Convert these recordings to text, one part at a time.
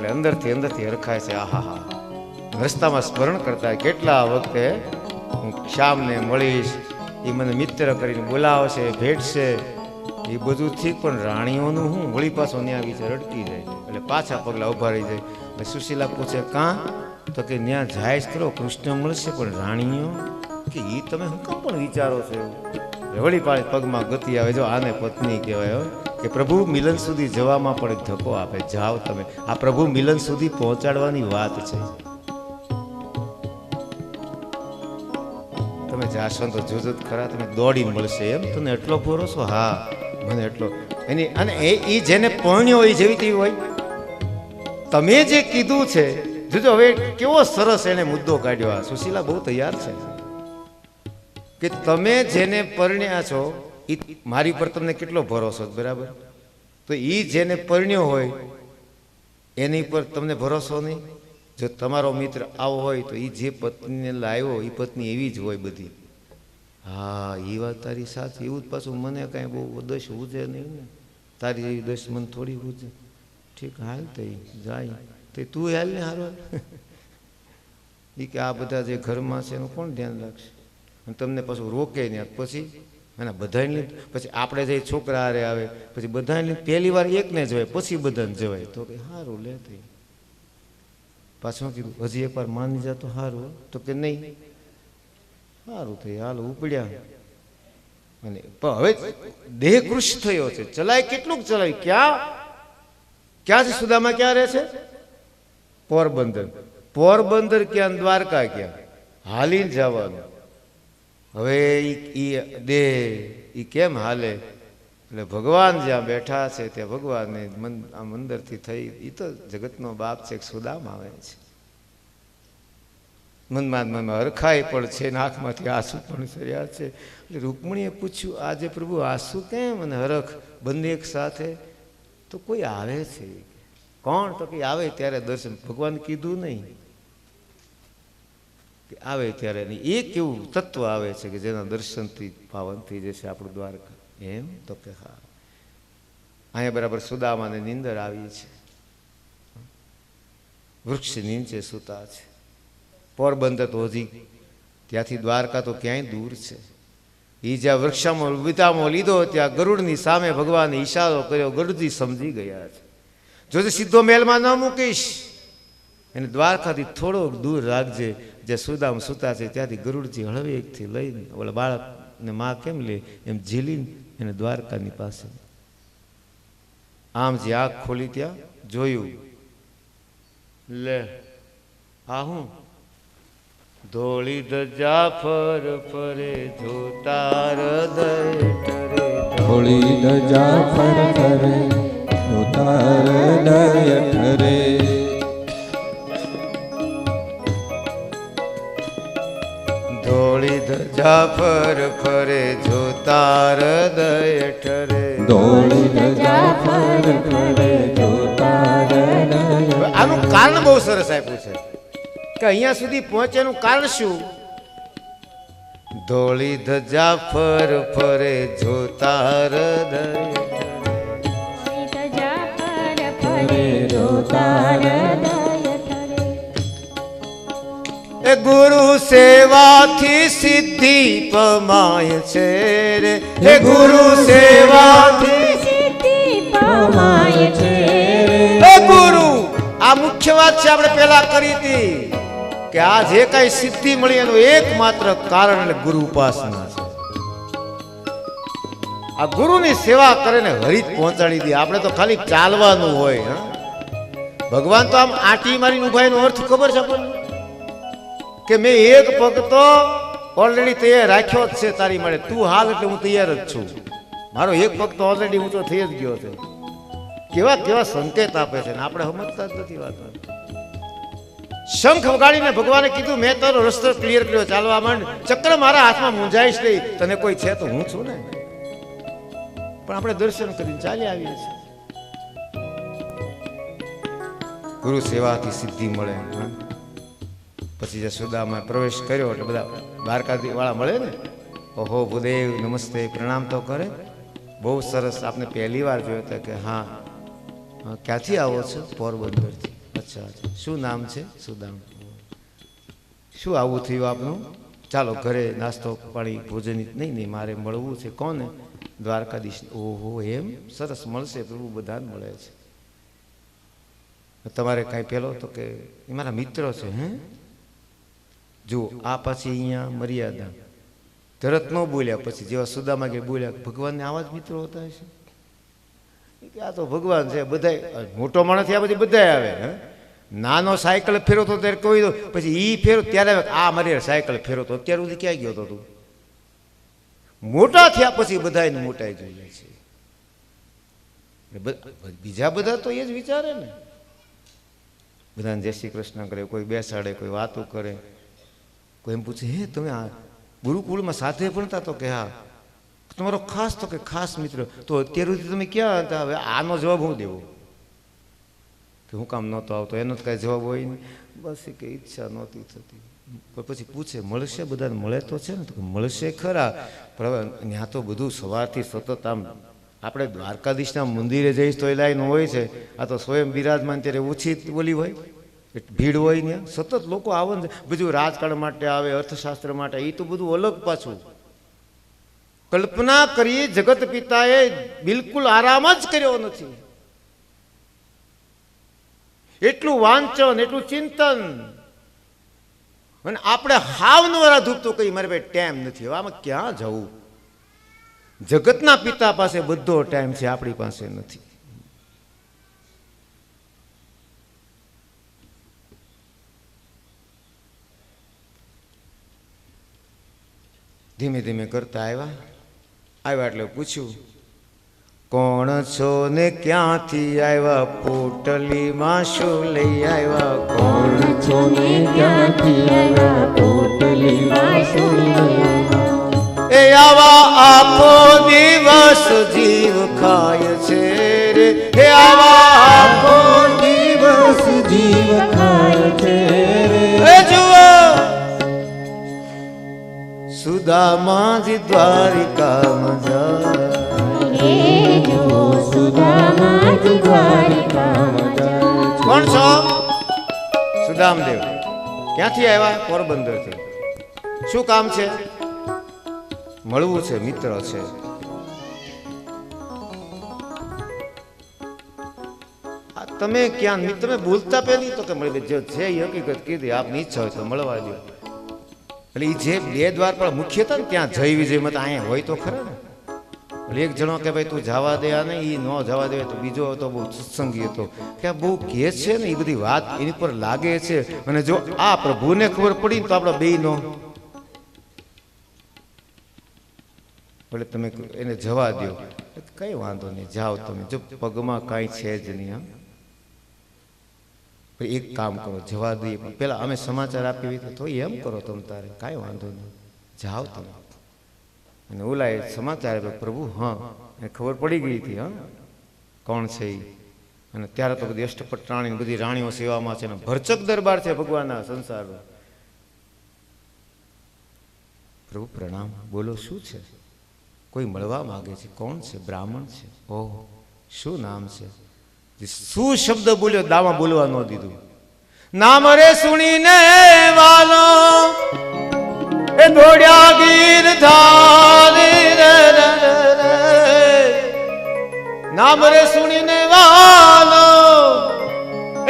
એટલે અંદરથી હરખાય છે. આહા હા, રસ્તામાં સ્મરણ કરતા કેટલા વખતે હું શ્યામને મળીશ, એ મને મિત્ર કરીને બોલાવશે, ભેટશે, એ બધું ઠીક, પણ રાણીઓનું હું વળી પાછો ન્યા વિશે રડતી જાય. એટલે પાછા પગલા ઉભા રહી જાય. એટલે સુશીલા પૂછે કાં? તો કે ન્યા જાય જ ખરો, કૃષ્ણ મળશે, પણ રાણીઓ કે એ તમે શું કામ પણ વિચારો છો? વળી પાછી પગમાં ગતિ આવે. જો આને પત્ની કહેવાય કે પ્રભુ મિલન સુધી જવામાં પણ એક ધક્કો આપે. જાઓ તમે, આ પ્રભુ મિલન સુધી પહોંચાડવાની વાત છે. તમે જાશો તો જોજો ખરા, તમે દોડીને મળશે. એમ તને એટલો ભરોસો? હા, મને એટલો. એની અને એ જેને પરણ્યો હોય જેવી તેવી હોય. તમે જે કીધું છે જોજો, હવે કેવો સરસ એને મુદ્દો કાઢ્યો. આ સુશીલા બહુ તૈયાર છે કે તમે જેને પરણ્યા છો એ મારી પર તમને કેટલો ભરોસો, બરાબર? તો એ જેને પરણ્યો હોય એની પર તમને ભરોસો નહીં. જો તમારો મિત્ર આવો હોય તો એ જે પત્નીને લાવ્યો એ પત્ની એવી જ હોય બધી. હા, એ વાત તારી સાથે. એવું જ પાછું મને કાંઈ બહુ દોષ ઉજે નહીં ને, તારી એવી દોષ મને થોડી ઉજે. ઠીક, હાલ તો જાય તો તું હાલ ને હારો. એ કે આ બધા જે ઘરમાં છે એનું કોણ ધ્યાન રાખશે? અને તમને પાછું રોકે ને પછી અને બધાને પછી આપણે જે છોકરા હારે આવે પછી બધાને પહેલી વાર એકને જવાય પછી બધાને જવાય. તો કે સારું લે થઈ. પાછું કીધું હજી એકવાર માની જા તો સારું. તો કે નહીં, સારું થઈ, હાલ ઉપડ્યા. અને હવે દેહ કૃષ થયો છે, ચલાય કેટલુંક ચલાય. ક્યાં છે સુદામા? ક્યાં રહે છે? પોરબંદર. પોરબંદર ક્યાં, દ્વારકા ક્યાં? હાલીને જવાનું. હવે એ દેહ એ કેમ હાલે? એટલે ભગવાન જ્યાં બેઠા છે ત્યાં ભગવાનને આમ અંદરથી થઈ. એ તો જગતનો બાપ છે, સુદામા આવે છે. મનમાં હરખાઈ પણ છે, આંખમાંથી આંસુ પણ સર્યા છે. એટલે રૂકમણીએ પૂછ્યું આજે પ્રભુ આંસુ કેમ અને હરખ બંને એક સાથે? તો કોઈ આવે છે. કોણ? તો કે આવે ત્યારે દર્શન. ભગવાન કીધું નહીં કે આવે ત્યારે નહીં. એ કેવું તત્વ આવે છે કે જેના દર્શનથી પાવન થઈ જશે આપણું દ્વારકા? એમ? તો કે હા. અહીંયા બરાબર સુદામાને નીંદર આવી છે, વૃક્ષ નીચે સૂતા છે. પોરબંદર તો હજી ત્યાંથી દ્વારકા તો ક્યાંય દૂર છે. એ જ્યાં વૃક્ષામાં વિતામો લીધો ત્યાં ગરુડની સામે ભગવાને ઈશારો કર્યો. ગરુડજી સમજી ગયા છે. જોજે સીધો મહેલમાં ન મૂકીશ, એને દ્વારકાથી થોડોક દૂર રાખજે. જે સુદામ સૂતા છે ત્યાંથી ગરુડજી હળવેકથી લઈને ઓલા બાળકને માં કેમ લે એમ ઝીલીને એને દ્વારકાની પાસે. આમ જે આંખ ખોલી ત્યાં જોયું, લે આ હું? ધોળી ધજા ફર ફરે જોતા હૃદય ઠરે. ધોળી ધજા ફર ફરે જોતા હૃદય ઠરે. ધોળી ધજા ફર ફરે જોતા હૃદય ઠરે. ધોળી ધજા ફર ફરે જોતા હૃદય. આનું કારણ બહુ સરસ આપ્યું છે કે અહીંયા સુધી પહોંચેનું કારણ શું? ધોળી ધજા ફર ફરે જોતા હૃદય એ ગુરુ સેવાથી સિદ્ધિ પમાય છે રે. એ ગુરુ સેવાથી સિદ્ધિ પમાય છે રે. ગુરુ, આ મુખ્ય વાત છે, આપણે પેલા કરી હતી કે આ જે કઈ સિદ્ધિ મળી એનું એકમાત્ર કારણ એટલે ગુરુ ઉપાસના છે. આ ગુરુની સેવા કરીને હરિત પહોંચાડી દી. આપણે તો ખાલી ચાલવાનું હોય. ભગવાન તો આમ આંટી મારીને ઉભા, એનો અર્થ ખબર છે આપણને કે મેં એક પગ તો ઓલરેડી તૈયાર રાખ્યો જ છે તારી માટે. તું હાલ એટલે હું તૈયાર જ છું. મારો એક પગ તો ઓલરેડી ઊંચો થઈ જ ગયો છે. કેવા કેવા સંકેત આપે છે ને આપણે સમજતા જ નથી વાત. શંખ વગાડીને ભગવાને કીધું મેં તારો રસ્તો ક્લિયર કર્યો, ચાલવા માંડ. ચક્ર મારા હાથમાં મૂંઝાઈશ નહીં, તને કોઈ છે તો હું છું ને. પણ આપણે દર્શન કરીને ચાલી આવીએ છીએ. ગુરુ સેવાથી સિદ્ધિ મળે. પછી જે સુદામાં પ્રવેશ કર્યો એટલે બધા દ્વારકાથી વાળા મળે ને, ઓહો ભૂદેવ નમસ્તે, પ્રણામ તો કરે. બહુ સરસ, આપને પહેલી વાર જોયો હતો કે હા ક્યાંથી આવો છો? પોરબંદરથી. અચ્છા શું નામ છે? સુદામ. શું આવું થયું આપનું? ચાલો ઘરે નાસ્તો પાણી ભોજન નહીં નહીં મારે મળવું છે. કોને? દ્વારકાધીશ. ઓહો એમ સરસ, મળશે પ્રભુ બધાને મળે છે. તમારે કાંઈ પેલો તો કે એ મારા મિત્રો છે. હે જુઓ આ પછી અહીંયા મર્યાદા તરત ન બોલ્યા, પછી જેવા સુદામા કે બોલ્યા ભગવાનને આવા જ મિત્રો હોતા હશે કે આ તો ભગવાન છે. બધા મોટો માણસ થયા પછી બધા આવે. હે નાનો સાયકલ ફેરવતો ત્યારે કોઈ દો, પછી ઈ ફેરો ત્યારે આ મારી સાયકલ ફેરવતો. અત્યાર સુધી ક્યાં ગયો હતો તું? મોટા થયા પછી બધાને મોટાઈ જોઈએ છે. બીજા બધા તો એ જ વિચારે ને, બધાને જય શ્રી કૃષ્ણ કરે, કોઈ બેસાડે, કોઈ વાતો કરે. કોઈ એમ પૂછે હે તમે આ ગુરુકુળમાં સાથે ભણતા? તો કે હા. તમારો ખાસ? તો કે ખાસ મિત્ર. તો અત્યાર સુધી તમે ક્યાં હતા? હવે આનો જવાબ હું દેવો કે હું કામ નહોતો આવતો? એનો જ કાંઈ જવાબ હોય નહીં. બસ કે ઈચ્છા નહોતી થતી. પણ પછી પૂછે મળશે? બધાને મળે તો છે ને? તો મળશે ખરા, પણ હવે ત્યાં તો બધું સવારથી સતત આમ આપણે દ્વારકાધીશના મંદિરે જઈશ તો એ લાઈન હોય છે. આ તો સ્વયં બિરાજમાન ત્યારે ઓછી બોલી હોય, ભીડ હોય ને સતત લોકો આવે ને. બધું રાજકારણ માટે આવે, અર્થશાસ્ત્ર માટે, એ તો બધું અલગ પાછું. કલ્પના કરી જગત પિતાએ બિલકુલ આરામ જ કર્યો નથી. એટલું વાંચન, એટલું ચિંતન, અને આપણે હાવનવાળા ધૂપતો કહી મારે ભાઈ ટાઈમ નથી. હવે આમાં ક્યાં જવું? જગતના પિતા પાસે બધો ટાઈમ છે, આપણી પાસે નથી. ધીમે ધીમે કરતા આવ્યા એટલે પૂછ્યું કોણ છો ને ક્યાંથી આવ્યા? પોટલીમાં શું લઈ આવ્યા? કોણ છો ને ક્યાંથી આવ્યા? પોટલીમાં શું લઈ આવ્યા? એ આવા આખો દિવસ જીવ ખાય છે રે. હે આવા આખો દિવસ જીવ ખાય છે રે. એ જુઓ સુદામાજી દ્વારિકામાં જાય. સુદામાજી દ્વારિકામાં જાય. કોણ છો? સુદામદેવ. ક્યાંથી આવ્યા? પોરબંદરથી. શું કામ છે? મળવું છે, મિત્ર છે. તમે ક્યાં? તમે બોલતા પેલી તો કે મળી જે છે એ હકીકત કીધી. આપની ઈચ્છા હોય તો મળવા દો. એટલે એ જે બે દ્વાર પણ મુખ્ય હતા ને ત્યાં જય વિજય મત અહીંયા હોય તો ખરા ને. એટલે એક જણો કે ભાઈ તું જવા દે, આ નહીં એ ન જવા દે. તો બીજો હતો બહુ સત્સંગી હતો કે બહુ કે છે ને એ બધી વાત એની પર લાગે છે, અને જો આ પ્રભુને ખબર પડી તો આપણે બે નો. એટલે તમે એને જવા દો. કઈ વાંધો નહીં, જાઓ તમે. જો પગમાં કાંઈ છે જ નહીં. હા એક કામ કરો, જવા દઈએ. પેલા અમે સમાચાર આપી તો એમ કરો તમે તારે, કાંઈ વાંધો નહીં, જાઓ તમે. અને ઓલા એ સમાચાર આપ્યો પ્રભુ. હા એને ખબર પડી ગઈ હતી. હા કોણ છે એ. અને ત્યારે તો બધી અષ્ટપટરાણી બધી રાણીઓ સેવામાં છે ને ભરચક દરબાર છે ભગવાનના સંસારનો. પ્રભુ પ્રણામ, બોલો શું છે? કોઈ મળવા માંગે છે. કોણ છે? બ્રાહ્મણ છે. ઓહ શું નામ છે? શું શબ્દ બોલ્યો, દાવા બોલવા ન દીધું. નામ રે સુણીને વાલો એ દોડ્યા ગીરધારી રે. નામ રે સુણીને વાલો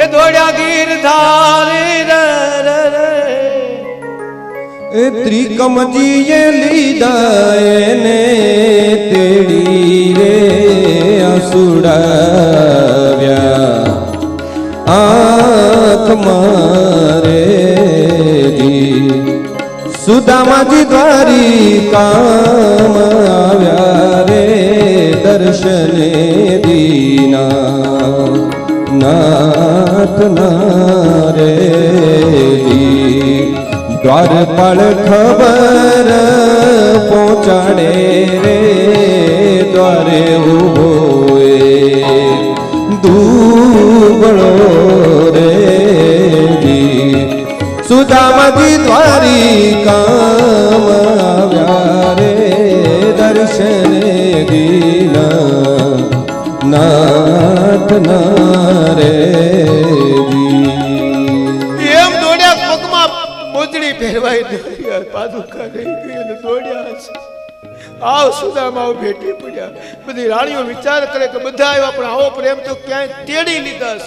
એ દોડ્યા ગીરધારી રે. એ ત્રિકમજીએ લીધા એને તેડી રે અસુડાવ્યા આંખ મારે જી. સુદામાજી દ્વારિકામાં આવ્યા રે દર્શને દીના નાથ ના રે જી. દ્વારપાળ ખબર પહોંચાડે રે દ્વારે ઉભો દુબળો રે જી. સુદામાજી દ્વારિકામાં આવ્યા રે દર્શને દીના નાથ ના રે જી. પહેરવાય નથી, પાદુકા રહી ગઈ અને દોડ્યા છે. આવ સુદામા આવ ભેટી પડ્યા. બધી રાણીઓ વિચાર કરે કે બધા આવ્યા પણ આવો પ્રેમ તો ક્યાંય તેડી લીધા.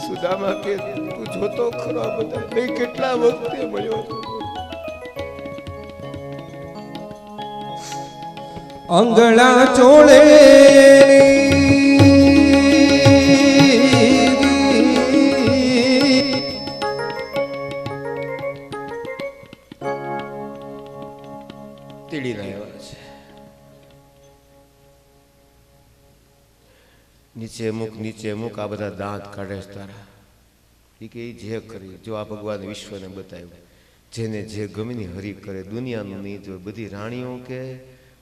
સુદામા કે તું જોતો ખરો આ બધા કઈ કેટલા વખતે મળ્યો હતો. અંગળા ચોળે તેડી રહ્યા છે. નીચે અમુક આ બધા દાંત કાઢે છે તારા. એ કે જે કરી જો આ ભગવાન વિશ્વને બતાવ્યું, જેને જે ગમે ને હરી કરે, દુનિયાનું નહીં જોયે. બધી રાણીઓ કે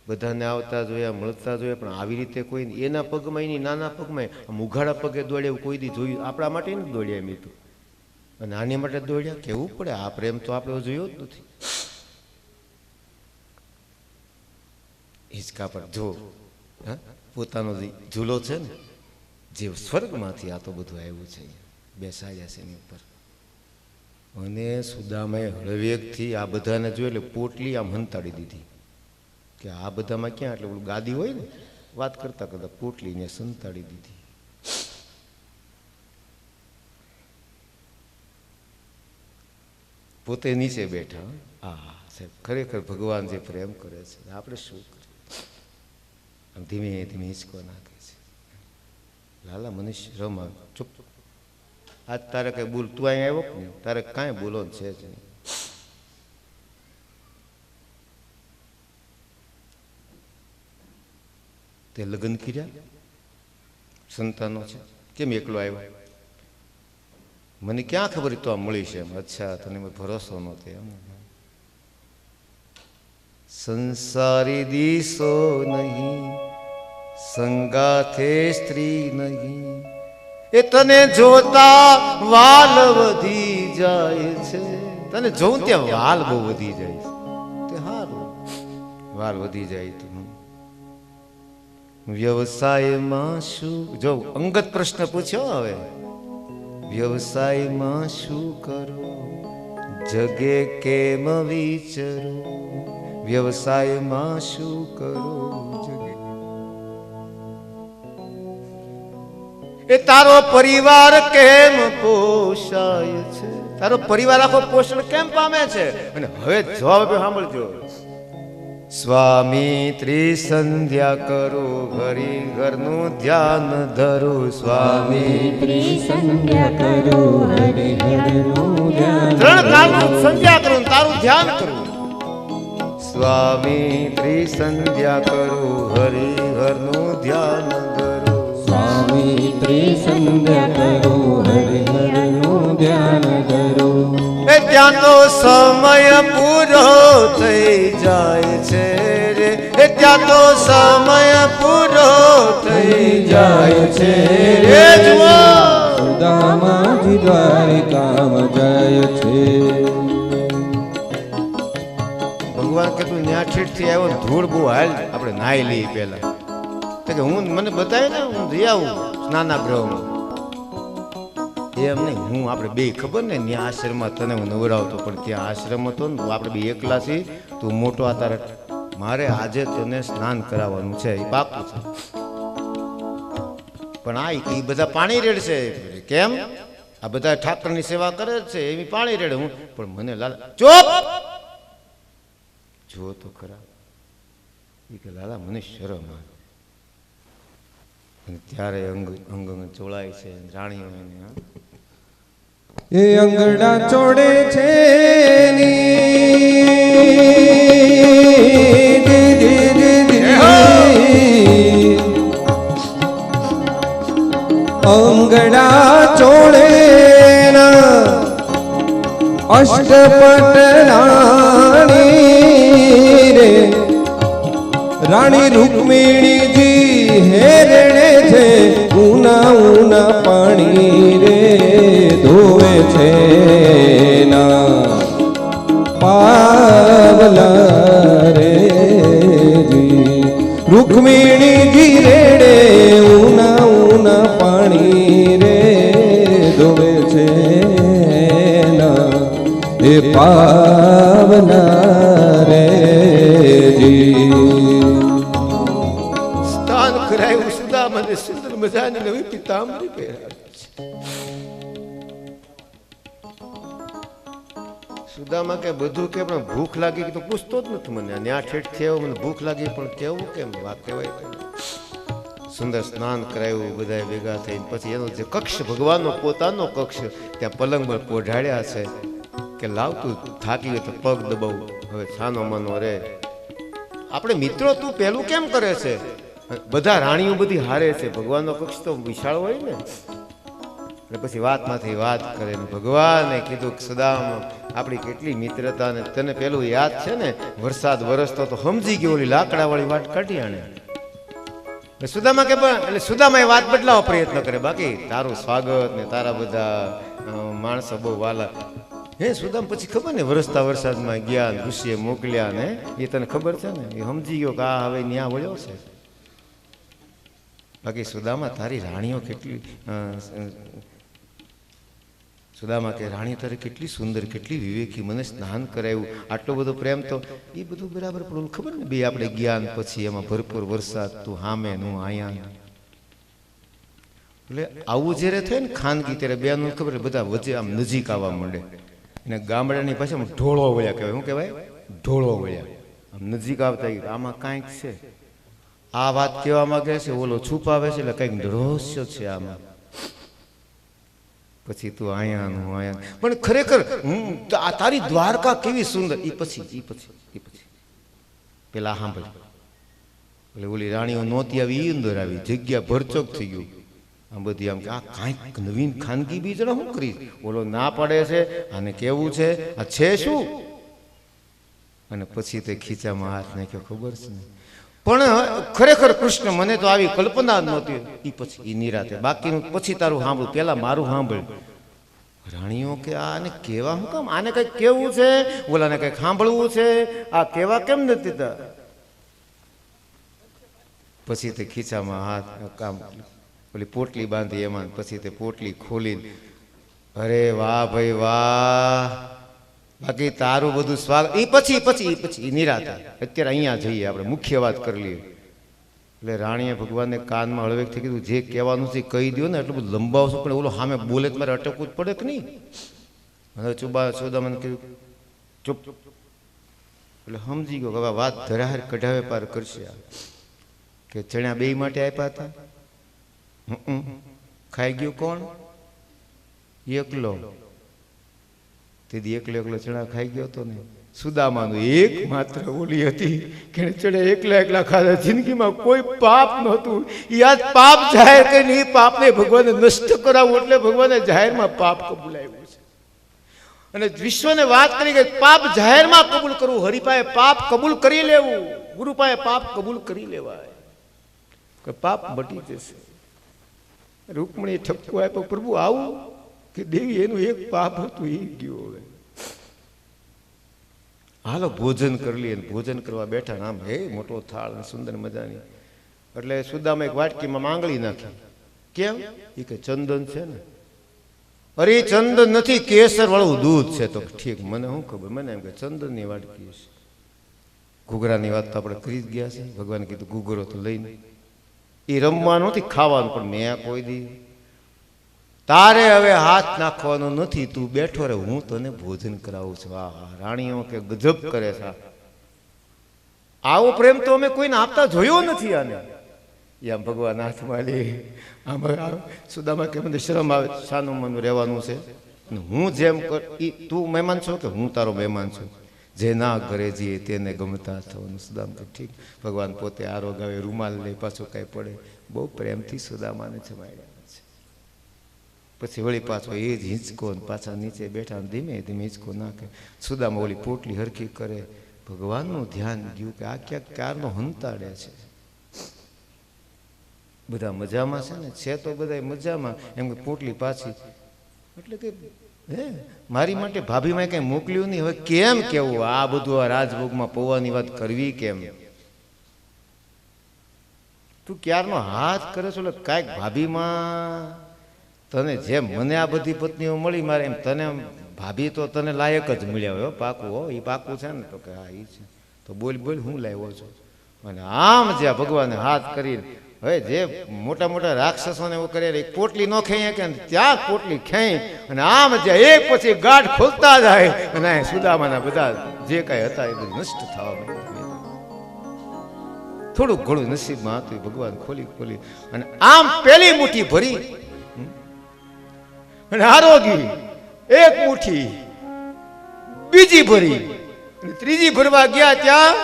બધાને આવતા જોયા, મળતા જોયા, પણ આવી રીતે કોઈ એના પગમાં એની નાના પગમાં આમ ઉઘાડા પગે દોડ્યા એવું કોઈ દી જોયું? આપણા માટે નથી દોડ્યા એમ તો, અને આની માટે દોડ્યા. કેવું પડે, આ પ્રેમ તો આપણે જોયો જ નથી. હિંચકા પર જો પોતાનો ઝૂલો છે ને, જે સ્વર્ગમાંથી આ તો બધું આવ્યું છે, બેસાડ્યા છે એની ઉપર. અને સુદામાએ હળવેકથી આ બધાને જોઈ એટલે પોટલી આમ હંતાડી દીધી કે આ બધામાં ક્યાં, એટલે ઓલું ગાદી હોય ને વાત કરતા કરતા પોટલીને સંતાડી દીધી. પોતે નીચે બેઠા. હા સાહેબ, ખરેખર ભગવાન જે પ્રેમ કરે છે આપણે શું કરીએ. ધીમે ધીમે હિંચકો નાખે છે. લાલા મનુષ્ય રમા ચૂપ. આજ તારે કઈ બોલ, તું અહીં આવ્યો ને તારે કાંઈ બોલો છે જ નહીં. તે લગ્ન કર્યા, સંતાનો છે, કેમ એકલો આવ્યો? મને ક્યાં ખબર તો આ મળી છે એમ. અચ્છા, તને ભરોસો નહોતો એમ. સંસારી દીસો નહીં, સંગાથે સ્ત્રી નહીં, એ તને જોતા વાલ વધી જાય છે. તને જોઉં ત્યાં વાલ બહુ વધી જાય છે. તે હારું, વાલ વધી જાય તો વ્યવસાયમાં શું? જો અંગત પ્રશ્ન પૂછ્યો. હવે વ્યવસાયમાં શું કરો, જગે કેમ વિચરો? વ્યવસાયમાં શું કરો, જગે. એ તારો પરિવાર કેમ પોષાય છે? તારો પરિવાર આખો પોષણ કેમ પામે છે? અને હવે જવાબ સાંભળજો. સ્વામી ત્રિસંધ્યા કરો, હરિ ઘરનું ધ્યાન ધરો. સ્વામી ત્રિસંધ્યા કરો, હરિ ઘરનું ધ્યાન. ત્રણ કાળનું સંધ્યા કરું, તારું ધ્યાન કરું. સ્વામી ત્રિસંધ્યા કરો, હરિ ઘરનું ધ્યાન ધરો. સ્વામી ત્રિસંધ્યા કરો, હરિ ઘરનું ધ્યાન ધરો. એ ત્યાં તો સમય પૂરો થઈ જાય છે રે. એ ત્યાં તો સમય પૂરો થઈ જાય છે રે. જુઓ સુદામાજી દ્વારિકામાં જાય છે. ભગવાન કે તું ન્યા ઠેઠથી આવ્યો, ધૂળ બહુ હાલ, આપણે નાહી લઈએ પહેલા. તો કે હું મને બતાવે ને, હું જઈ આવું સ્નાનાગૃહમાં. એમ નહીં, હું આપણે બે ખબર ને ત્યાં આશ્રમમાં તને હું નવડાવતો, પણ ત્યાં આશ્રમ હતો ને આપણે બે એકલા છીએ. તું મોટો આ તારે, મારે આજે તને સ્નાન કરાવવાનું છે, એ પાકું છે. પણ આ એ બધા પાણી રેડશે. કેમ? આ બધા ઠાકરની સેવા કરે છે, એવી પાણી રેડે. હું પણ મને લાલા ચોપ જો તો ખરા. એ કે લાલા મને શરમ આવે. અને ત્યારે અંગ ચોળાય છે રાણીઓ એને. એ અંગડા ચોડે છે અંગડા ચોડે અષ્ટપટ રાણી રે. રાણી રૂકમિણીજી હેરણે છે, ઉના ઉના પાણી રે ધોવે છે ના પાવલા રે જી. રૂકમિણીજી રેડે ઉના ઉના પાણી રે ધોવે છે ના એ સ્નાન કરાયું, સુદામાને સુંદર મજાની નવી પિતાંબરી પહેરાવી છે. સુદામા કે બધું કે પણ ભૂખ લાગી તો પૂછતો જ નથી મને. ન્યા ઠેઠ થયો મને ભૂખ લાગી પણ કેવું કેમ વાત કહેવાય. સુંદર સ્નાન કરાયું બધાએ ભેગા થઈને. પછી એનો જે કક્ષ ભગવાનનો પોતાનો કક્ષ ત્યાં પલંગ પર પોઢાડ્યા છે કે લાવતું થાકી ગયો તો પગ દબાવું, હવે છાનો મનો રે. આપણે મિત્રો તું પેલું કેમ કરે છે? બધા રાણીઓ બધી હારે છે, ભગવાનનો કક્ષ તો વિશાળ હોય ને. એટલે પછી વાતમાંથી વાત કરે ને ભગવાને કીધું કે સુદામા આપણી કેટલી મિત્રતા ને તને પેલું યાદ છે ને વરસાદ વરસતો તો સમજી ગયો ઓલી લાકડા વાળી વાત કાઢી આણે. સુદામા કે એટલે સુદામા એ વાત બદલાવા પ્રયત્ન કરે, બાકી તારું સ્વાગત ને તારા બધા માણસો બહુ વાલા. હે સુદામ પછી ખબર ને વરસતા વરસાદમાં ગયા ઋષિએ મોકલ્યા ને એ તને ખબર છે ને, એ સમજી ગયો કે આ હવે ન્યા વળ્યો છે. બાકી સુદામા તારી રાણીઓ કેટલી સુદામા કે રાણી તારી કેટલી સુંદર કેટલી વિવેકી, મને સ્નાન કરાયું, આટલો બધો પ્રેમ તો એ બધું બરાબર પણ ખબર ને બે આપણે જ્ઞાન પછી એમાં ભરપૂર વરસાદ તું હામે નું આયા. એટલે આવું જ્યારે થાય ને ખાનગી ત્યારે બેનું ખબર બધા વચ્ચે આમ નજીક આવવા માંડે. એને ગામડાની ભાષામાં ઢોળો વળ્યા કહેવાય. શું કહેવાય? ઢોળો વળ્યા. આમ નજીક આવતા આમાં કાંઈક છે, આ વાત કહેવા માંગે છે, ઓલો છુપાવે છે એટલે કંઈક રહસ્ય છે આમાં. પછી તું આયાનું આયા પણ ખરેખર તારી દ્વારકા કેવી સુંદર. એ પછી પેલા સાંભળ એટલે ઓલી રાણીઓ નહોતી આવી એ અંદર આવી, જગ્યા ભરચક થઈ ગયું. આમ બધી આમ આ કાંઈક નવીન ખાનગી બી જરા શું કરી, ઓલો ના પડે છે આને કેવું છે આ છે શું. અને પછી તે ખીચામાં હાથ નાખ્યો ખબર છે ને. પણ ખરેખર કૃષ્ણ મને તો આવી કલ્પના જ નહોતી. એ પછી એ નિરાતે બાકીનું પછી તારું સાંભળું, પેલા મારું સાંભળ. રાણીઓ કે આને કેવા હું કામ, આને કઈક કેવું છે, ઓલાને કઈક સાંભળવું છે, આ કેવા કેમ નથી દેતા. પછી તે ખીચામાં હાથ કામ ઓલી પોટલી બાંધી એમાં, પછી તે પોટલી ખોલીને અરે વાહ ભાઈ વાહ, બાકી તારું બધું સ્વાગત. એ પછી નિરાતા. અત્યારે અહીંયા જઈએ આપણે મુખ્ય વાત કરી લઈએ. એટલે રાણીએ ભગવાનને કાનમાં હળવેકથી કીધું જે કહેવાનું છે કહી દો ને, એટલું બધું લંબાવશું પણ ઓલો સામે બોલે તો મારે અટકવું જ પડે કે નહીં. હવે સુદામાને કીધું ચૂપ. એટલે સમજી ગયો કે હવે વાત ધરાહર કઢાવે પાર કરશે. કે ચણ્યા બે માટે આપ્યા હતા, ખાઈ ગયું કોણ? એકલો. તેથી એકલો ચણા ખાઈ ગયો હતો ને. સુદામાનું એક માત્ર ઓલી હતી કે ચણા એકલા ખાધા, જિંદગીમાં કોઈ પાપ નહોતું. યાદ પાપ જાહેર કરીને એ પાપને ભગવાને નષ્ટ કરાવવું એટલે ભગવાને જાહેરમાં પાપ કબૂલાવ્યું છે. અને વિશ્વને વાત કરી કે પાપ જાહેરમાં કબૂલ કરવું, હરિપાએ પાપ કબૂલ કરી લેવું, ગુરુ પાસે પાપ કબૂલ કરી લેવાય કે પાપ મટી જશે. રૂકમણી ઠપકો આપ્યો, પ્રભુ આવું કે દેવી એનું એક પાપ હતું એ ગયો. હવે હાલો ભોજન કરી લઈએ. ભોજન કરવા બેઠા, આમ હે મોટો થાળ સુંદર મજાની. એટલે સુદામાં એક વાટકીમાં માંગળી નાખી. કેમ? એ કે ચંદન છે ને. અરે ચંદન નથી, કેસર વાળું દૂધ છે. તો ઠીક, મને શું ખબર, મને એમ કે ચંદનની વાટકી છે. ઘૂઘરાની વાત તો આપણે કરી જ ગયા છે. ભગવાને કીધું ઘૂઘરો તો લઈને એ રમવાનું નથી, ખાવાનું. પણ મેં કોઈ દી તારે હવે હાથ નાખવાનો નથી, તું બેઠો રે, હું તને ભોજન કરાવું છું. વાહ, રાણીઓ કે ગજબ કરે છે. આવો પ્રેમ તો અમે કોઈને આપતા જોયો નથી. આને આમ ભગવાન હાથમાં લે. આમાં સુદામા કે મને શરમ આવે, સાનું મન રહેવાનું છે. હું જેમ તું મહેમાન છો કે હું તારો મહેમાન છું, જે ના ઘરે જઈએ તેને ગમતા થવાનું. સુદામા કે ઠીક. ભગવાન પોતે આરોગાવે, રૂમાલ લે, પાછું કાંઈ પડે. બહુ પ્રેમથી સુદામાને જમાડ્યા છે. પછી વળી પાછો એ જ હિંચકો, પાછા નીચે બેઠા ધીમે ધીમે હિંચકો નાખે. સુદામા ઓલી પોટલી હરખી કરે. ભગવાનનું ધ્યાન ગયું કે આ ક્યાંક ક્યારનો હંતાડે છે. બધા મજામાં છે ને? છે તો બધા મજામાં. એમ કે પોટલી પાછી, એટલે કે હે મારી માટે ભાભીમાં કઈ મોકલ્યું નહીં. હવે કેમ કેવું આ બધું, આ રાજભોગમાં પૌવાની વાત કરવી કેમ? તું ક્યારનો હાથ કરે છો એટલે કાંઈક ભાભીમાં તને જેમ મને આ બધી પત્નીઓ મળી મારે એમ તને ભાભી તો તને લાયક જ મળ્યા હોય. પાકું હો, એ પાકું છે ને? તો કે હા એ છે. તો બોલ હું લાવ્યો છું. અને આમ જ્યાં ભગવાને હાથ કરીને હવે જે મોટા મોટા રાક્ષસોને એવું કરે એક પોટલી ન ખેંચે કે ત્યાં પોટલી ખેંચ અને આમ જે એક પછી ગાઢ ખોલતા જાય અને સુદામાના બધા જે કાંઈ હતા એ બધું નષ્ટ થવા માંડ્યું. થોડુંક ઘણું નસીબમાં હતું ભગવાન ખોલી અને આમ પેલી મુઠ્ઠી ભરી અને આરોગી એક મુઠ્ઠી બીજી ભરી ત્રીજી ભરવા ગયા ત્યાં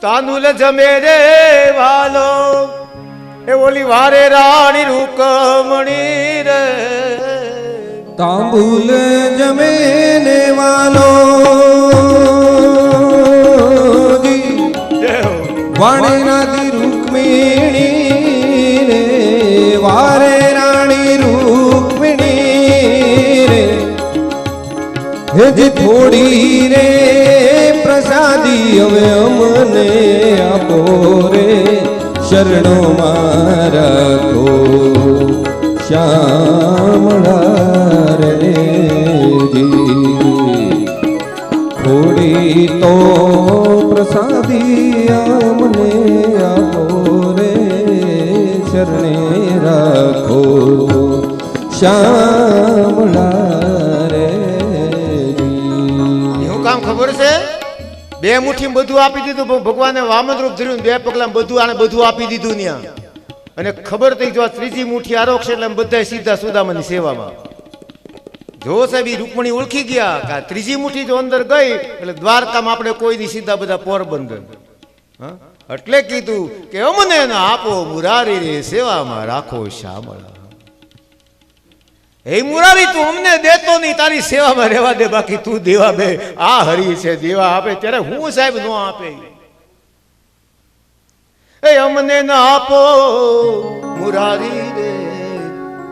તાંદુલ જમે રે વાલો એ ઓલી વારે રાણી રૂકમણી રે તાંબુલ જમે ને વાલો વાણેનાથી રૂકમિણી રે વારે રાણી રૂકમિણી રે હેજી થોડી રે પ્રસાદી હવે અમને આપો રે શરણો મારખો શ્યામળા રે થોડી તો પ્રસાદી અમને આપો રે શરણે રાખો શ્યામળા રે એવું કામ ખબર છે બે મુઠ્ઠી બધું આપી દીધું ભગવાને વામન રૂપ ધર્યું બે પગલા બધું આને બધું આપી દીધું ત્યાં અને ખબર થઈ જો ત્રીજી મુઠ્ઠી આરોગશે એટલે બધા સીધા સુદામાની સેવામાં જો સાહેબ રૂકમણી ઓળખી ગયા કે ત્રીજી મુઠ્ઠી જો અંદર ગઈ એટલે દ્વારકામાં આપણે કોઈ ની સીધા બધા પોરબંદર એટલે કીધું કે અમને ના આપો મુરારી રે સેવામાં રાખો શ્યામળા. એ મુરારી તું અમને દેતો નહીં તારી સેવામાં રહેવા દે બાકી તું દેવા બે આ હરી છે દેવા આપે ત્યારે હું સાહેબ નો આપે એ અમને ના આપો મુરારી રે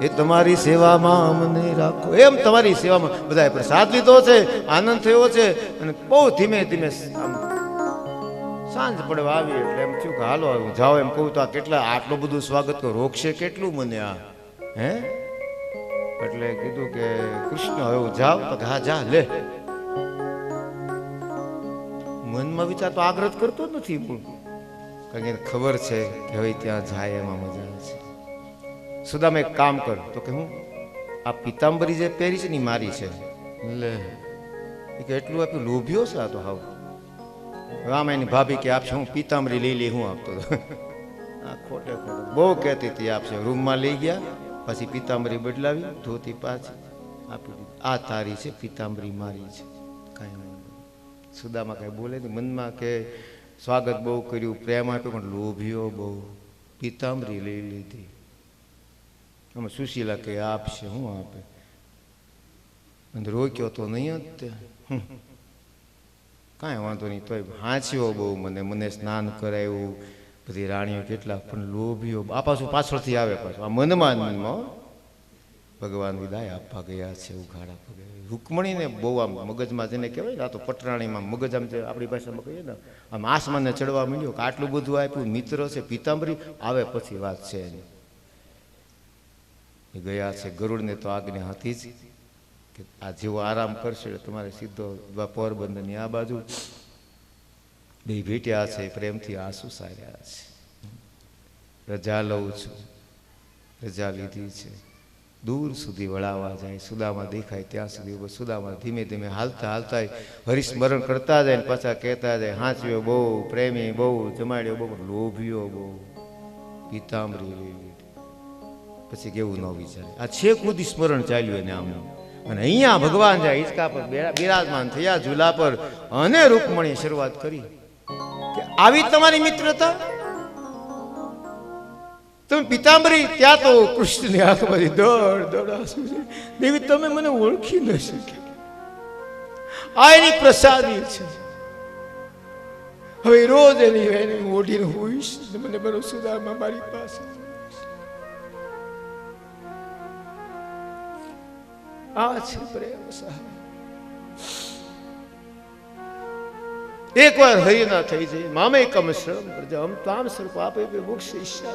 એ તમારી સેવામાં અમને રાખો એમ તમારી સેવામાં બધાએ પ્રસાદ લીધો છે આનંદ થયો છે અને બહુ ધીમે ધીમે સાંજ પડવા આવી એટલે એમ થયું કે હાલો હું જાઓ એમ કહું તો આ કેટલા આટલું બધું સ્વાગત તો રોકશે કેટલું મને આ હે એટલે કીધું કે કૃષ્ણ હવે હું જાઉં તો હા જા લે મનમાં વિચાર તો આગ્રહ કરતો જ નથી કારણ કે ખબર છે કે હવે ત્યાં જાય એમાં મજા છે. સુદામા એક કામ કર તો કે હું આ પિતાંબરી જે પહેરી છે ને મારી છે લે કે એટલું આપ્યું લોભ્યો છે આ તો હાવ રામ એની ભાભી કે આપશે હું પિતાંબરી લઈ લે હું આપતો આ ખોટે ખોટું બહુ કહેતી હતી આપશે રૂમમાં લઈ ગયા પછી પિતાંબરી બદલાવી ધોતી પાછી આપી દીધી આ તારી છે પિતાંબરી મારી છે કાંઈ સુદામા કાંઈ બોલે નહીં મનમાં કે સ્વાગત બહુ કર્યું પ્રેમ આપ્યો પણ લોભ્યો બહુ પિતાંબરી લઈ લીધી આમાં સુશીલા કે આપશે હું આપે અને રોક્યો તો નહીં જ તે કાંઈ વાંધો નહીં તોય હાંચ્યો બહુ મને સ્નાન કરાવ્યું બધી રાણીઓ કેટલા પણ લોભીઓ આ પાછું પાછળથી આવે પાછું આ મનમાં ભગવાન વિદાય આપવા ગયા છે ઉઘાડા પગે રૂકમણીને બહુ આમ મગજમાં જેને કહેવાય ને આ તો પટરાણીમાં મગજ આમ આપણી ભાષામાં કહીએ ને આમ આસમાનને ચડવા માંડ્યો કે આટલું બધું આપ્યું મિત્ર છે પિતાંબરી આવે પછી વાત છે એની એ ગયા છે ગરુડને તો આજ્ઞા હતી જ કે આ જેવો આરામ કરશે તમારે સીધો પોરબંદરની આ બાજુ બે ભેટ્યા છે પ્રેમથી આંસુ સાર્યા છે રજા લઉં છું રજા લીધી છે દૂર સુધી વળાવવા જાય સુદામા દેખાય ત્યાં સુધી સુદામા ધીમે ધીમે હાલતા હાલતા હરિસ્મરણ કરતા જાય ને પાછા કહેતા જાય હાંચ્યો બહુ પ્રેમી બહુ જમાડ્યો બહુ લોભ્યો બહુ પિતાંબરી લઈ લીધી પછી કેવું ન વિચારે આ છેક સુધી સ્મરણ ચાલ્યું એને આમ અને અહીંયા ભગવાન જાય હિંચકા પર બિરાજમાન થયા ઝૂલા પર અને રૂકમણીએ શરૂઆત કરી કે આવી તમારી મિત્રતા તમે પિતાંબરી ત્યાં તો કૃષ્ણની આંખમાંથી દોડ આંસુ છે દેવી તમે મને ઓળખી ન શકી આ એની પ્રસાદી છે હવે રોજ એની ઓઢીને હોઈશ મને બરો સુદામા મારી પાસે આ છે પ્રેમ સાહેબ એક વાર હરિના થઈ જાય મામે કમ શ્રમ કરજો હમ તામ સ્વરૂપ આપે મોક્ષ ઈચ્છા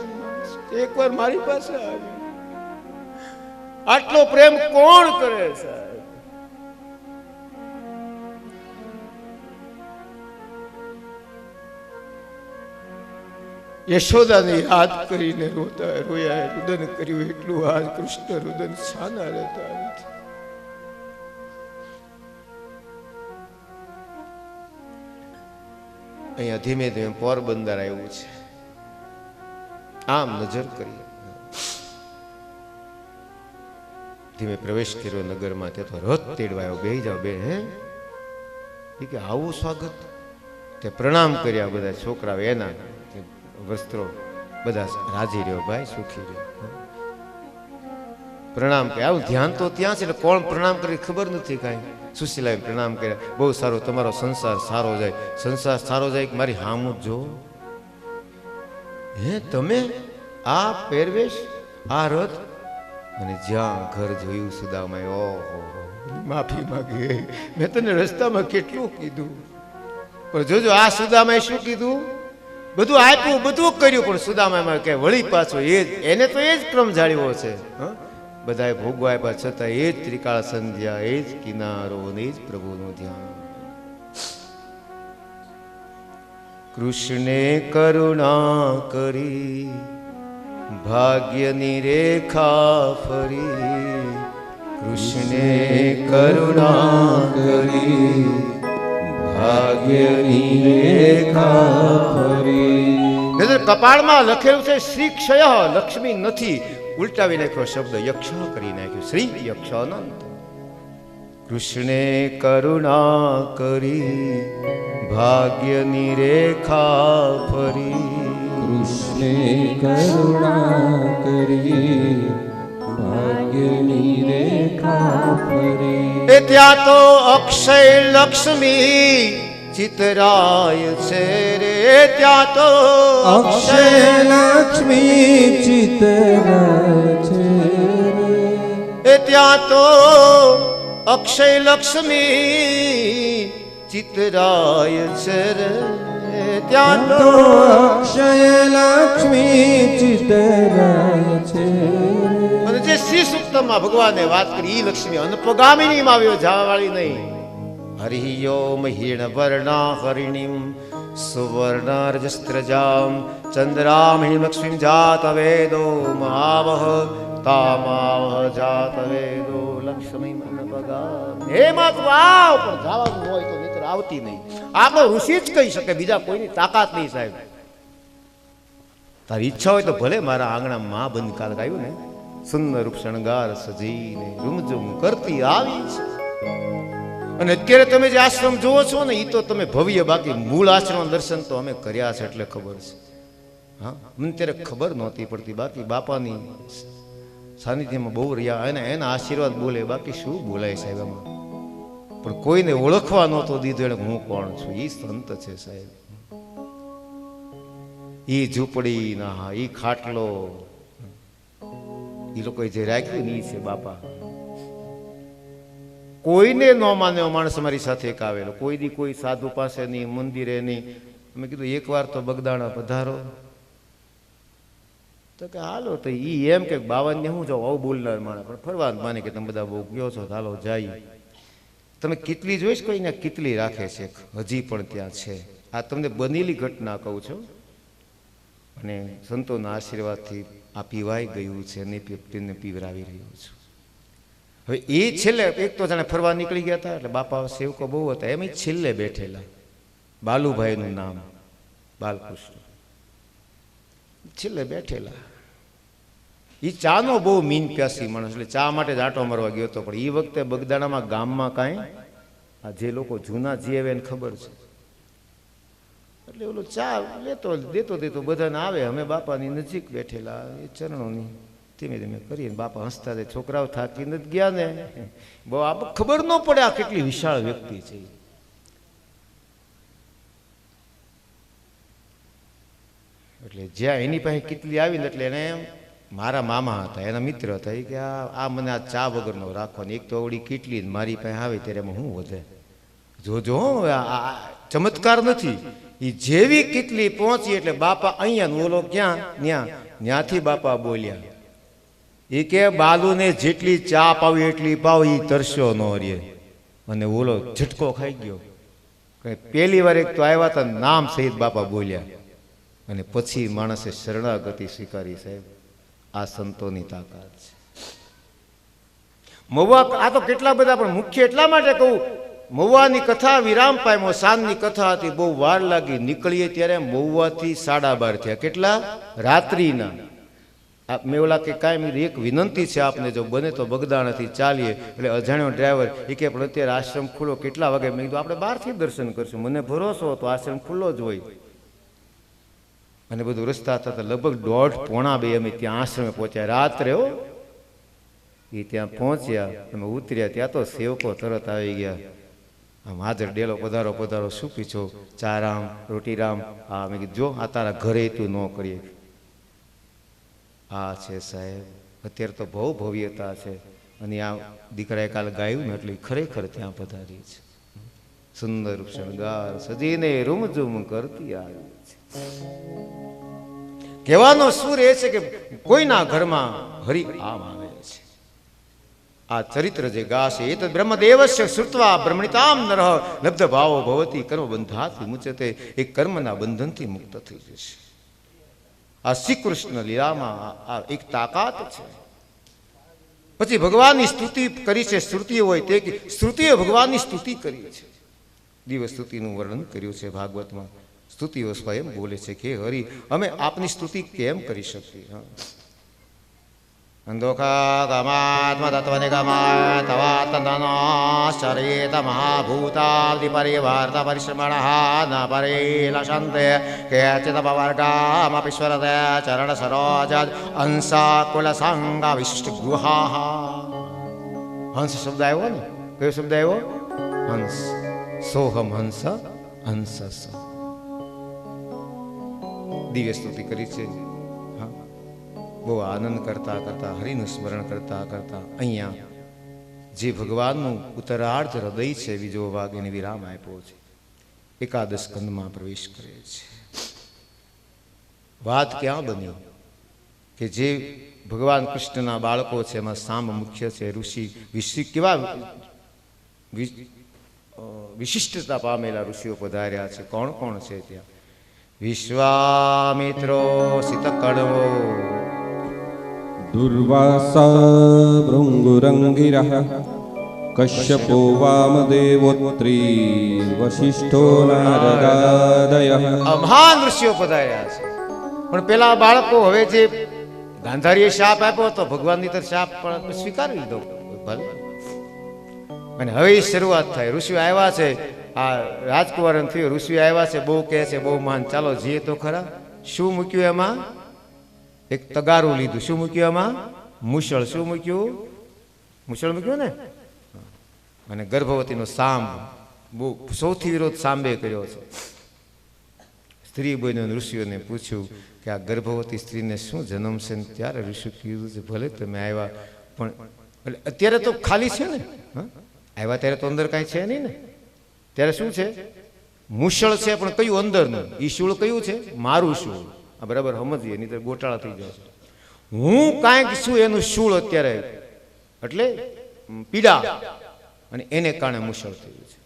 એક વાર મારી પાસે આવી આટલો પ્રેમ કોણ કરે સાહેબ યશોદાને યાદ કરીને રોતા રોયા રુદન કર્યું એટલું આજ કૃષ્ણ રુદન છાના રહેતા નથી. અહીંયા ધીમે ધીમે પોરબંદર આવ્યું છે. આમ નજર કરીએ ધીમે પ્રવેશ કર્યો નગરમાં. તે તો રથ તેડવાયો. બેહી જાઓ બે. હે એ કે આવું સ્વાગત. તે પ્રણામ કર્યા બધા છોકરાઓ એના વસ્ત્રો બધા રાજી રહ્યો ભાઈ સુખી રહ્યો. પ્રણામ કર્યા. આવું ધ્યાન તો ત્યાં છે એટલે કોણ પ્રણામ કરી ખબર નથી કાંઈ. સુશીલાએ પ્રણામ કર્યા. બહુ સારું તમારો સંસાર સારો જાય. સંસાર સારો જાય કે મારી હામું જ જો. હે તમે આ પહેરવેશ આ રથ અને જ્યાં ઘર જોયું સુદામાએ ઓહો માફી માંગી. મેં તને રસ્તામાં કેટલું કીધું પણ જોજો આ સુદામાએ શું કીધું. બધું આપ્યું બધું કર્યું પણ સુદામામાં કે વળી પાછો એ જ એને તો એ જ ક્રમ જાળવ્યો છે. બધાએ ભોગવા આપ્યા છતાં એ જ ત્રિકાળ સંધ્યા એ જ કિનારો ને એ જ પ્રભુનું ધ્યાન. કૃષ્ણે કરુણા કરી ભાગ્યની રેખા ફરી. કૃષ્ણે કરુણા કરી ભાગ્યની રેખા ફરી. કપાળમાં લખેલું છે શ્રી ક્ષય લક્ષ્મી નથી. ઉલટાવી નાખ્યો શબ્દ યક્ષ કરી નાખ્યો શ્રી યક્ષ અનંત. કૃષ્ણે કરુણા કરી ભાગ્યની રેખા ફરી. કૃષ્ણે કરુણા કરી ભાગ્યની રેખા ફરી. એ ત્યાં તો અક્ષય લક્ષ્મી ચિતરાય છે રે. ત્યાં તો અક્ષય લક્ષ્મી ચિતરાય છે. એ ત્યાં તો અક્ષય લક્ષ્મી ચિતરાય છે રે. ત્યાં તો અક્ષય લક્ષ્મી ચિતરાય છે. અને જે શ્રી સૂક્તમાં ભગવાને વાત કરી ઈ લક્ષ્મી અનપગામિની માં આવ્યો જવા વાળી નહીં. હરિયો મહિણ વર્ણા હરિણીમ સુવર્ણરજસ્ત્રજામ ચંદ્રામહિમ લક્ષ્મીમ જાત વેદો મહાવહ તામાવહ જાત વેદો લક્ષ્મી અનપગામ. હે માં તું આવ પણ જવાનું હોય તો નહીતર આવતી નહીં. આપણો ઋષિ જ કહી શકે બીજા કોઈની તાકાત નહીં સાહેબ. તારી ઈચ્છા હોય તો ભલે મારા આંગણા માં બંધ કાલ ગાયું ને સુંદર રૂપ શણગાર સજીને રૂમઝુમ કરતી આવી છે. અને અત્યારે તમે જે આશ્રમ જોવો છો ને એ તો તમે ભવ્ય બાકી મૂળ આશ્રમ દર્શન તો અમે કર્યા છે એટલે ખબર છે. હા મને ત્યારે ખબર નહોતી પડતી. બાકી બાપાની સાનિધ્યમાં બહુ રહ્યા અને એના આશીર્વાદ બોલે બાકી શું બોલાય સાહેબ એમાં. પણ કોઈને ઓળખવા નહોતો દીધો એને હું કોણ છું. એ સંત છે સાહેબ. એ ઝૂંપડી ના એ ખાટલો એ લોકોએ જે રાખ્યું ને એ છે બાપા. કોઈને ન માને માણસ અમારી સાથે એક આવેલો. કોઈ દી કોઈ સાધુ પાસે નહીં મંદિરે નહીં. અમે કીધું એકવાર તો બગદાણા પધારો તો કે હાલો. તો ઈ એમ કે બાવનને હું જાઉં આવું બોલનાર માણસ પણ ફરવા માને કે તમે બધા બહુ ગયો છો હાલો જાય. તમે કેટલી જોઈશ કોઈને કેટલી રાખે છે હજી પણ ત્યાં છે. આ તમને બનેલી ઘટના કહું છું અને સંતોના આશીર્વાદથી આ પીવાઈ ગયું છે અને તેને પીવરાવી રહ્યો છું. હવે એ છેલ્લે એક તો જાણે ફરવા નીકળી ગયા હતા એટલે બાપા સેવકો બહુ હતા. એમ છેલ્લે બેઠેલા બાલુભાઈનું નામ બાલકૃષ્ણ છેલ્લે બેઠેલા. એ ચાનો બહુ મીન પ્યાસી માણસ એટલે ચા માટે જ આંટો મારવા ગયો હતો. પણ એ વખતે બગદાણામાં ગામમાં કાંઈ આ જે લોકો જૂના જીવે એને ખબર છે એટલે ઓલો ચા લેતો દેતો બધાને આવે. અમે બાપાની નજીક બેઠેલા એ ચરણોની ધીમે ધીમે કરીને બાપા હસતા હતા. છોકરાઓ થાકી નથી ગયા ને બહુ આ ખબર ન પડે આ કેટલી વિશાળ વ્યક્તિ છે. એટલે જ્યાં એની પાસે કેટલી આવી ને એટલે એને મારા મામા હતા એના મિત્ર હતા. એ કે આ મને આ ચા વગરનો રાખવાની. એક તો અવળી કેટલી મારી પાસે આવે ત્યારે એમાં શું વધે જોજો. આ ચમત્કાર નથી. એ જેવી કેટલી પહોંચી એટલે બાપા અહીંયા ઓલો ક્યાં ત્યાંથી બાપા બોલ્યા. એ કે બાલુને જેટલી ચા પાવી એટલી પાવ. એ તરસ્યો ન રે અને ઓલો ઝટકો ખાઈ ગયો. પેલી વાર એક તો આવ્યા હતા નામ સહિત બાપા બોલ્યા અને પછી માણસે શરણાગતિ સ્વીકારી. સાહેબ, આ સંતોની તાકાત છે. મહુવા આ તો કેટલા બધા, પણ મુખ્ય એટલા માટે કહું, મહુવાની કથા વિરામ પામ્યો. સાંજની કથા હતી, બહુ વાર લાગી. નીકળીએ ત્યારે મહુવાથી 12:30 થયા. કેટલા? રાત્રિના. મેં ઓલા કે કાંઈ એક વિનંતી છે આપને, જો બને તો બગદાણાથી ચાલીએ. એટલે અજાણ્યો ડ્રાઈવર એ કે પણ અત્યારે આશ્રમ ખુલ્લો કેટલા વાગે? મેં કીધું આપણે 12થી દર્શન કરશું. મને ભરોસો હતો આશ્રમ ખુલ્લો જ હોય. અને બધું રસ્તા થતા લગભગ 1:30-1:45 અમે ત્યાં આશ્રમે પહોંચ્યા. રાત્રે હો એ ત્યાં પહોંચ્યા, અમે ઉતર્યા ત્યાં તો સેવકો તરત આવી ગયા. આમ હાજર, ડેલો પધારો પધારો, શું પીછો? ચારામ રોટીરામ. હા, મેં કીધું જો આ તારા ઘરે તું ન કરીએ. આ છે સાહેબ, અત્યારે તો બહુ ભવ્યતા છે. અને આ દીકરાએ કાલે ગાયું ને એટલે ખરેખર ત્યાં પધારી છે. સુંદર શણગાર સજીને રૂમઝૂમ કરતી આવી છે. કહેવાનો સુર એ છે કે કોઈના ઘરમાં હરિ આમ આવે છે. આ ચરિત્ર જે ગાશે એ તો બ્રહ્મદેવસ્ય શ્રુત્વા બ્રહ્મણિતામ નરઃ લબ્ધ ભાવો ભવતી કર્મ બંધાથી મુચતે. એ કર્મના બંધનથી મુક્ત થઈ જશે. આ શ્રી કૃષ્ણ લીલામાં આ એક તાકાત છે. પછી ભગવાનની સ્તુતિ કરી છે. શ્રુતિઓ હોય તે શ્રુતિએ ભગવાનની સ્તુતિ કરી છે. દિવસ સ્તુતિનું વર્ણન કર્યું છે ભાગવતમાં. સ્તુતિઓ સ્વયં બોલે છે કે હરિ, અમે આપની સ્તુતિ કેમ કરી શકીએ? અંધોખા ગમાત્મ તત્વને ગમાય તવાતનશ્ચરેત મહાભૂતાદિ પરિવાર્ત પરિશ્રમણઃ ન પરિલષન્તે કેચિત પવર્ગામપીશ્વરતે ચરણ સરોજ અંશાકુલ સંગ વિશિષ્ટ ગૃહાઃ. હંસ શબ્દ આવ્યો ને? કયો શબ્દ આવ્યો? હંસ. સોહમ હંસ હંસ. દિવ્ય સ્તુતિ કરી છે. બહુ આનંદ કરતા કરતા, હરિનું સ્મરણ કરતા કરતા અહીંયા જે ભગવાનનું ઉત્તરાર્ધ હૃદય છે, બીજો ભાગ એને વિરામ આપ્યો છે. એકાદશ સ્કંદમાં પ્રવેશ કરે છે. વાત ક્યાં બની કે જે ભગવાન કૃષ્ણના બાળકો છે એમાં સામ મુખ્ય છે. ઋષિ કેવા વિશિષ્ટતા પામેલા ઋષિઓ પધાર્યા છે. કોણ કોણ છે ત્યાં? વિશ્વામિત્રો સિતકણવો, દુર્વાસા ભૃંગુરંગિરઃ કશ્યપો વામદેવોત્રી વશિષ્ઠો નારદાદયઃ. મહાન ઋષિઓ પધાર્યા છે. પણ પેલા બાળકો હવે જે ગાંધારીએ શાપ આપ્યો તો ભગવાનની તરફ શાપ પણ સ્વીકારી લીધો. ભલે. અને હવે શરૂઆત થાય. ઋષિઓ આવ્યા છે. આ રાજકુમાર થયું. ઋષિઓ આવ્યા છે, બહુ કહે છે, બહુ મહાન. ચાલો જઈએ તો ખરા. શું મૂક્યું એમાં? એક તગારું લીધું. શું મૂક્યું એમાં? મુશળ. શું મૂક્યું? મુશળ મૂક્યું ને. અને ગર્ભવતીનો સાંભ, બહુ સૌથી વિરોધ સાંભે કર્યો છે. સ્ત્રી બોઈને ઋષિઓને પૂછ્યું કે આ ગર્ભવતી સ્ત્રીને શું જન્મ છે? ત્યારે ઋષિ કીધું છે ભલે તમે આવ્યા, પણ એટલે અત્યારે તો ખાલી છે ને. આવ્યા ત્યારે તો અંદર કાંઈ છે નહીં ને. ત્યારે શું છે? મુશળ છે, પણ કયું અંદરનું? ઈ શૂળ કયું છે? મારું શૂળ. આ બરાબર સમજીએ, નહીં તો ગોટાળા થઈ જાય છે. હું કાંઈક છું એનું શૂળ અત્યારે, એટલે પીડા, અને એને કારણે મુશળ થયું છે.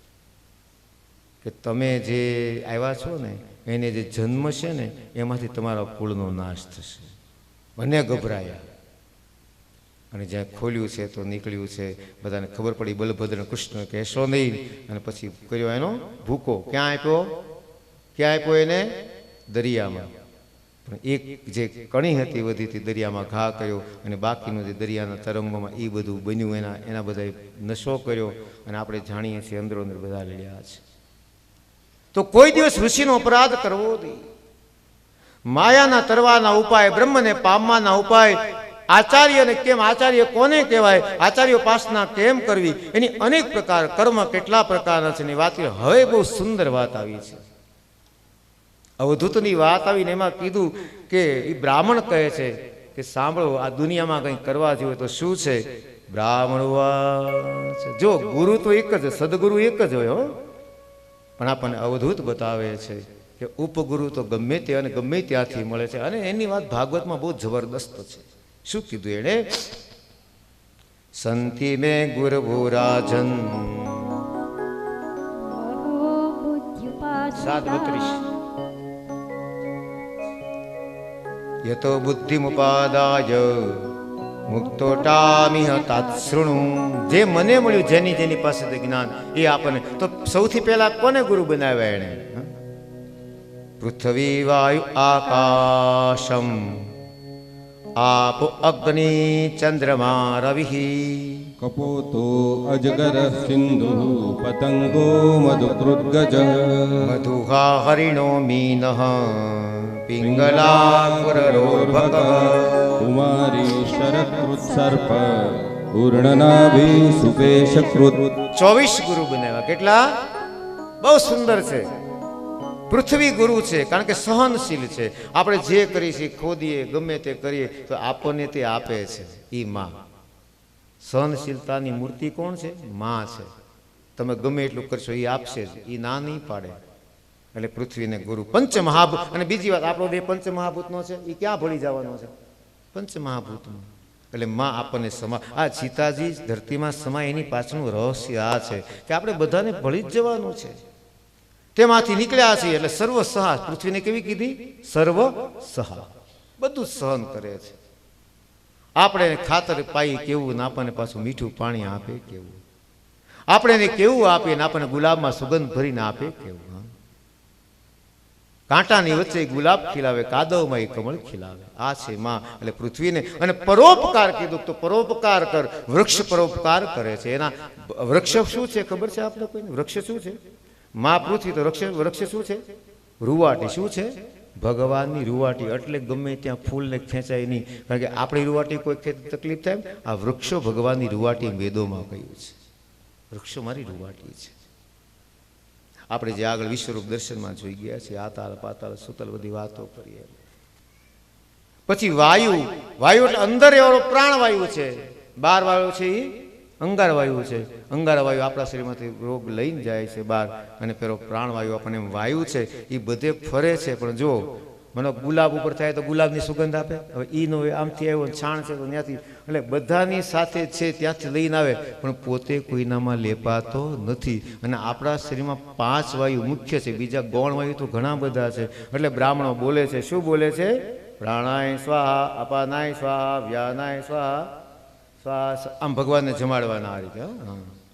કે તમે જે આવ્યા છો ને એને જે જન્મ છે ને એમાંથી તમારા કુળનો નાશ થશે. બંને ગભરાયા. અને જ્યાં ખોલ્યું છે તો નીકળ્યું છે. બધાને ખબર પડી બલભદ્ર કૃષ્ણ કહેશો નહીં. અને પછી કર્યો એનો ભૂકો. ક્યાં આપ્યો? ક્યાં આપ્યો એને? દરિયામાં. પણ એક જે કણી હતી વધી હતી દરિયામાં ઘા કર્યો, અને બાકીનું જે દરિયાના તરંગોમાં એ બધું બન્યું. એના બધા નશો કર્યો. અને આપણે જાણીએ છીએ અંદરો અંદર બધા લડ્યા છે. તો કોઈ દિવસ ઋષિનો અપરાધ કરવો નહીં. માયાના તરવાના ઉપાય, બ્રહ્મને પામવાના ઉપાય, આચાર્યને કેમ, આચાર્ય કોને કહેવાય, આચાર્ય ઉપાસના કેમ કરવી, એની અનેક પ્રકાર, કર્મ કેટલા પ્રકારના છે એની વાત. હવે બહુ સુંદર વાત આવી છે. અવધૂતની વાત આવીને એમાં કીધું કે એ બ્રાહ્મણ કહે છે કે સાંભળો, આ દુનિયામાં કંઈ કરવા જોઈએ તો શું છે? બ્રાહ્મણ જો ગુરુ તો એક જ, સદગુરુ એક જ હોય. હો, પણ આપણને અવધૂત બતાવે છે કે ઉપગુરુ તો ગમે તે અને ગમે ત્યાંથી મળે છે. અને એની વાત ભાગવતમાં બહુ જબરદસ્ત છે. શું કીધું એણે? સંતિ મે ગુરભુરાજન 7:32. યતો બુદ્ધિમુપાદાય મુક્તોટામિહ તાત્સૃણુ. જે મને મળ્યું, જેની જેની પાસે જ્ઞાન, એ આપણને તો સૌથી પહેલા કોને ગુરુ બનાવ્યા એને? પૃથ્વી વાયુ આકાશમ આપો અગ્નિ ચંદ્રમા રવિ. કપોતો અજગર સિંધુ પતંગો મધુકૃદ્ગજ. મધુહા હરિણો મીનઃ પિંગલા પુરરોર્ભક. કુમારી શરકૃત સર્પ પૂર્ણનાભી સુપેશકૃત. 24 ગુરુ બનાવ્યા. કેટલા? બહુ સુંદર છે. પૃથ્વી ગુરુ છે, કારણ કે સહનશીલ છે. આપણે જે કરીએ છીએ, ખોદીએ, ગમે તે કરીએ તો આપણને તે આપે છે. ઈ માં. સહનશીલતાની મૂર્તિ કોણ છે? માં છે. તમે ગમે એટલું કરશો એ આપશે જ, એ ના નહીં પાડે. એટલે પૃથ્વીને ગુરુ. પંચમહાભૂત. અને બીજી વાત, આપણો દેહ પંચમહાભૂતનો છે, એ ક્યાં ભળી જવાનો છે? પંચમહાભૂતમાં. એટલે માં આપણને સમા, આ સીતાજી ધરતીમાં સમાય એની પાછળનું રહસ્ય આ છે કે આપણે બધાને ભળી જ જવાનું છે. તેમાંથી નીકળ્યા છીએ એટલે સર્વ સહા. પૃથ્વીને કેવી કીધી? સર્વ સહા. બધું સહન કરે છે. આપણે ખાતર પાઈ કેવું ને આપણને પાછું મીઠું પાણી આપે કેવું. આપણે એને કેવું આપીએ ને આપણને ગુલાબમાં સુગંધ ભરીને આપે કેવું. કાંટાની વચ્ચે ગુલાબ ખીલાવે, કાદવમાં એ કમળ ખીલાવે. આ છે માં. એટલે પૃથ્વીને. અને પરોપકાર કીધું તો પરોપકાર કર. વૃક્ષ પરોપકાર કરે છે. એના વૃક્ષ શું છે ખબર છે આપણે કોઈને? વૃક્ષ શું છે? માં પૃથ્વી તો વૃક્ષ શું છે? રૂવાટી. શું છે? ભગવાનની રૂવાટી. એટલે ગમે ત્યાં ફૂલને ખેંચાય નહીં, કારણ કે આપણી રૂવાટી કોઈ તકલીફ થાય. આ વૃક્ષો ભગવાનની રૂવાટી વેદોમાં કહ્યું છે. વૃક્ષો મારી રૂવાટી છે. આપણે જે આગળ વિશ્વરૂપ દર્શનમાં જોઈ ગયા છે, આતાલ પાતાલ સુતલ બધી વાતો કરીએ. પછી વાયુ. વાયુ એટલે અંદર એવો પ્રાણવાયુ છે. 12 વાયુ છે એ અંગાર વાયુ છે. અંગાર વાયુ આપણા શરીરમાંથી રોગ લઈને જાય છે બહાર. અને પેલો પ્રાણવાયુ આપણને વાયુ છે, એ બધે ફરે છે. પણ જો મને ગુલાબ ઉપર થાય તો ગુલાબની સુગંધ આપે. હવે ઈ નો આમથી આવ્યો છાણ છે તો ત્યાંથી. એટલે બધાની સાથે છે ત્યાંથી લઈને આવે, પણ પોતે કોઈનામાં લેપાતો નથી. અને આપણા શરીરમાં 5 વાયુ મુખ્ય છે. બીજા ગૌણ વાયુ તો ઘણા બધા છે. એટલે બ્રાહ્મણો બોલે છે. શું બોલે છે? પ્રાણાય સ્વાહા, અપાનાય સ્વાહા, વ્યાનાય સ્વાહા, સ્વાહા. આમ ભગવાનને જમાડવાના આ રીતે.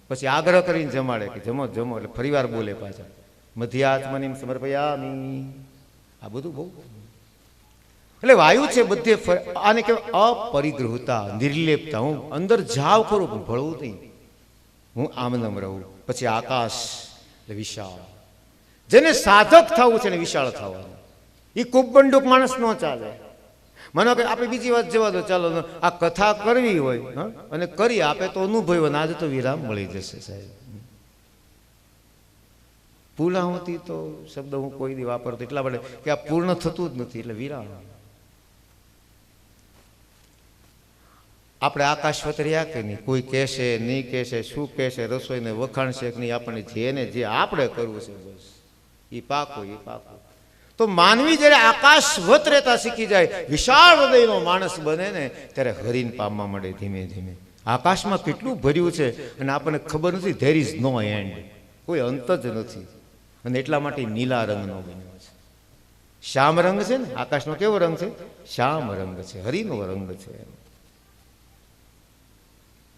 પછી આગ્રહ કરીને જમાડે કે જમો જમો. એટલે ફરીવાર બોલે પાછા મધ્યાત્મનિમ સમર્પયામિ. આ બધું બહુ. એટલે વાયુ છે બધે. આને કહેવાય અપરિગ્રહતા, નિર્લેપતા. હું અંદર જાવ ખરું પણ ભળવું નહીં, હું આમનમ રહું. પછી આકાશ એટલે વિશાળ. જેને સાધક થવું છે ને વિશાળ થવાનું. એ કુબંડુક માણસ ન ચાલે. માનો કે આપણે બીજી વાત જવા દો, ચાલો આ કથા કરવી હોય અને કરી આપે તો અનુભવ. આજે તો વિરામ મળી જશે સાહેબ. પૂર્ણાહુતિ તો શબ્દ હું કોઈ દી વાપરતો એટલા માટે કે આ પૂર્ણ થતું જ નથી, એટલે વિરામ. આપણે આકાશવત રહ્યા કે નહીં? કોઈ કહેશે નહીં કહેશે, શું કહેશે, રસોઈને વખાણશે કે નહીં, આપણને જેને જે આપણે કરવું છે બસ એ પાકો એ પાકો. તો માનવી જ્યારે આકાશવત રહેતા શીખી જાય, વિશાળ હૃદયનો માણસ બને ને, ત્યારે હરીને પામવા મળે ધીમે ધીમે. આકાશમાં કેટલું ભર્યું છે અને આપણને ખબર નથી. There is no end. કોઈ અંત જ નથી. અને એટલા માટે નીલા રંગનો બન્યો છે. શ્યામ રંગ છે ને આકાશનો. કેવો રંગ છે? શ્યામ રંગ છે, હરિનો રંગ છે.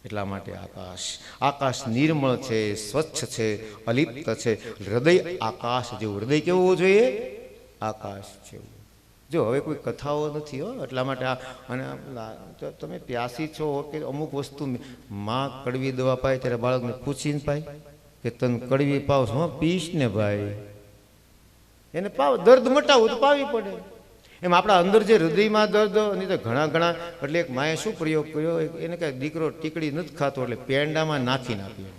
એટલા માટે આકાશ નિર્મળ છે, સ્વચ્છ છે, અલિપ્ત છે. હૃદય આકાશ જેવું. હૃદય કેવું હોવું જોઈએ? આકાશ જેવું. જો હવે કોઈ કથાઓ નથી એટલા માટે. અને તમે પ્યાસી છો કે અમુક વસ્તુ માં કડવી દવા પાય ત્યારે બાળકને પૂછીને પાય કે તને કડવી પાવ છો? પીશ ને ભાઈ, એને પાવ. દર્દ મટાવવું તો પાવી પડે. એમ આપણા અંદર જે હૃદયમાં દર્દ નહીં તો ઘણા. એટલે એક માએ શું પ્રયોગ કર્યો, એને કહે દીકરો ટીકડી નથી ખાતો એટલે પેંડામાં નાખીને આપ્યો.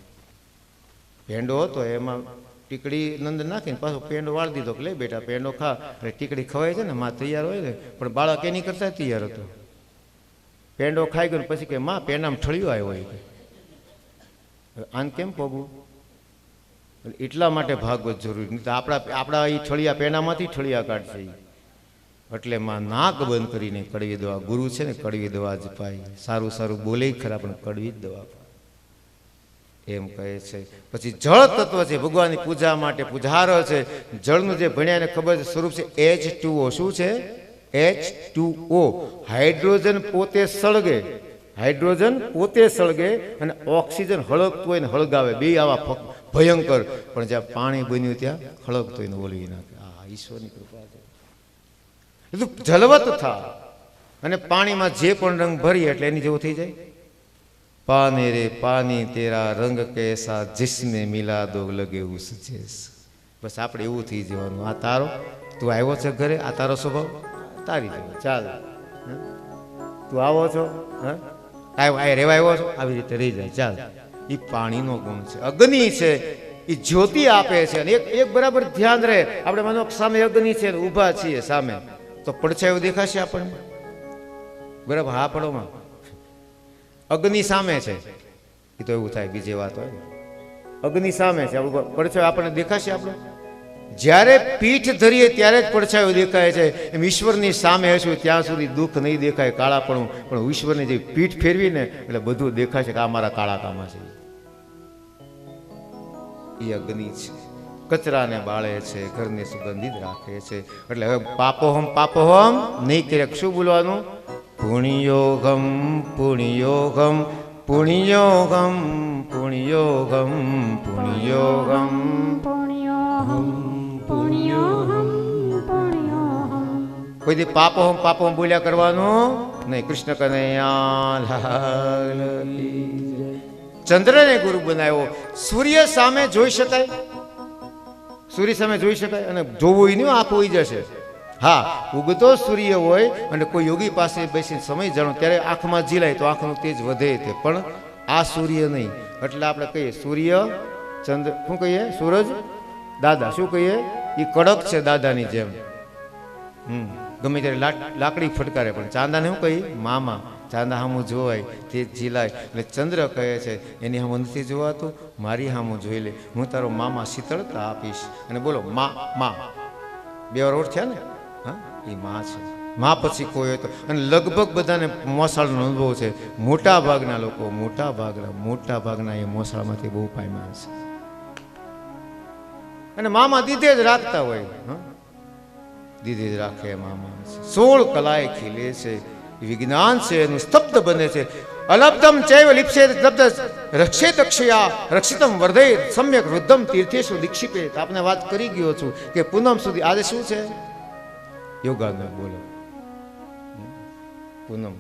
પેંડો હતો એમાં ટીકડી નંદ નાખીને પાછો પેંડો વાળી દીધો કે લે બેટા પેંડો ખા. એટલે ટીકડી ખવાય છે ને, માં તૈયાર હોય ને, પણ બાળક એની કરતા તૈયાર હતો. પેંડો ખાઈ ગયો પછી કે માં પેંડામાં ઠળિયું આવ્યો હોય. આને કેમ પગવું? એટલા માટે ભાગવત જરૂરી. નહીં તો આપણા એ ઠળિયા પેંડામાંથી ઠળિયા કાઢશે. એટલે માં નાક બંધ કરીને કડવી દવા. ગુરુ છે ને કડવી દવા જ પાય. સારું બોલે ખરા પણ કડવી જ દવા પાય એમ કહે છે. પછી જળ તત્વ છે, ભગવાનની પૂજા માટે પૂજારો છે. જળનું જે ભણ્યાને ખબર છે સ્વરૂપ છે H2O. શું છે? H2O. હાઇડ્રોજન પોતે સળગે, હાઇડ્રોજન પોતે સળગે અને ઓક્સિજન હળગતું હોય ને હળગાવે, બે આવા ભયંકર. પણ જ્યાં પાણી બન્યું ત્યાં હળગતું હોય ને ઓલવી નાખે. આ ઈશ્વરની કૃપા છે. બધું જલવત થાય અને પાણીમાં જે પણ રંગ ભરીએ એટલે એની જેવું થઈ જાય. પાને રે પાની તેરા રંગ કેસા જિસમે મિલા દો લગે ઉસ જેસ. બસ આપણે એવું થઈ જવાનું. આ તારો, તું આવ્યો છે ઘરે, આ તારો સ્વભાવ, તારી જેવો ચાલ. તું આવો છો, આ રેવા આવ્યો છો, આવી રીતે રહી જાય ચાલ. એ પાણીનો ગુણ છે, અગ્નિ છે, એ જ્યોતિ આપે છે. અને એક બરાબર ધ્યાન રહે, આપણે માનો સામે અગ્નિ છે, ઊભા છીએ સામે, તો પડછાયો દેખાશે આપણને? બરાબર, હા પડોમાં અગ્નિ સામે છે, એ તો એવું થાય. બીજી વાત હોય, અગ્નિ સામે છે, પડછાયો આપણને દેખાશે? આપણો જ્યારે પીઠ ધરીએ ત્યારે જ પડછાયો દેખાય છે. એમ ઈશ્વરની સામે હશું ત્યાં સુધી દુઃખ નહીં દેખાય, કાળાપણું. પણ ઈશ્વરની જે પીઠ ફેરવી ને એટલે બધું દેખાય છે કે આ મારા કાળા કામા છે. એ અગ્નિ છે, કચરાને બાળે છે, ઘરને સુગંધિત રાખે છે. એટલે હવે પાપોહમ નહીં કરે. શું બોલવાનું? પુણ્યોગમ પુણ્યોગમ પુણ્યોગમ પુણ્યોગમ પુણ્યોગમ કોઈ દી પાપોહમ બોલ્યા કરવાનું નહીં. કૃષ્ણ કનૈયા લાલ કી જય. ચંદ્રને ગુરુ બનાવ્યો. સૂર્ય સામે જોઈ શકાય, સૂર્ય સામે જોઈ શકાય અને જોવું નહીં, આંખ ઉઈ જશે. હા, ઉગતો સૂર્ય હોય અને કોઈ યોગી પાસે બેસીને સમય જાણો ત્યારે આંખમાં ઝીલાય તો આંખનું તેજ વધે તે, પણ આ સૂર્ય નહીં. એટલે આપણે કહીએ સૂર્ય ચંદ્ર, શું કહીએ? સૂરજ દાદા. શું કહીએ? એ કડક છે દાદાની જેમ. ગમે ત્યારે લાકડી ફટકારે, પણ ચાંદાને શું કહીએ? મામા. ચાંદા હામું જોવાય તે ઝીલાય. એટલે ચંદ્ર કહે છે એની હામું નથી જોવાતું, મારી હામું જોઈ લે, હું તારો મામા શીતળતા આપીશ. અને બોલો મા બે વાર ઓળખ્યા ને? હા, એ માં છે. માં પછી કોઈ હોય તો. અને લગભગ બધાને મોસાળનો અનુભવ છે. મોટા ભાગના લોકો, મોટા ભાગના એ મોસાળમાંથી બહુ પામ્યા છે. અને મામા દીધે જ રાખતા હોય, દીધે જ રાખે મામા. 16 કલાએ ખીલે છે, વિજ્ઞાન છે એનું સ્તબ્ધ બને છે. અલબ્ધમ ચૈવ લિપ્સેત લબ્ધ રક્ષેત અક્ષયા રક્ષિતમ વર્ધે સમ્યક વૃદ્ધમ તીર્થેશુ દીક્ષિપેત. આપને વાત કરી ગયો છું કે પૂનમ સુધી આજે શું છે? યોગાનો. બોલો, પૂનમ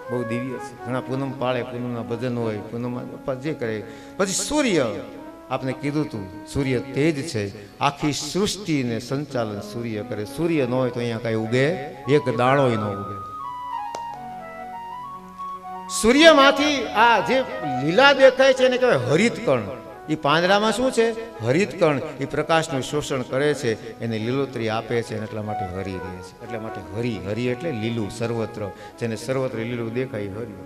બહુ દિવ્ય છે. ઘણા પૂનમ પાળે, પૂનમના ભજન હોય, પૂનમમાં જે કરે. પછી સૂર્ય, આપને કીધું તું સૂર્ય તેજ છે, આખી સૃષ્ટિને સંચાલન સૂર્ય કરે. સૂર્ય ન હોય તો અહીંયા કઈ ઉગે? એક દાણો ન ઉગે. સૂર્યમાંથી આ જે લીલા દેખાય છે એને કહેવાય હરિતકણ. એ પાંદડામાં શું છે? હરિતકણ. એ પ્રકાશનું શોષણ કરે છે, એને લીલોતરી આપે છે, એટલા માટે હરી રહે છે. એટલા માટે હરી એટલે લીલું, સર્વત્ર. જેને સર્વત્ર લીલું દેખાય હરી.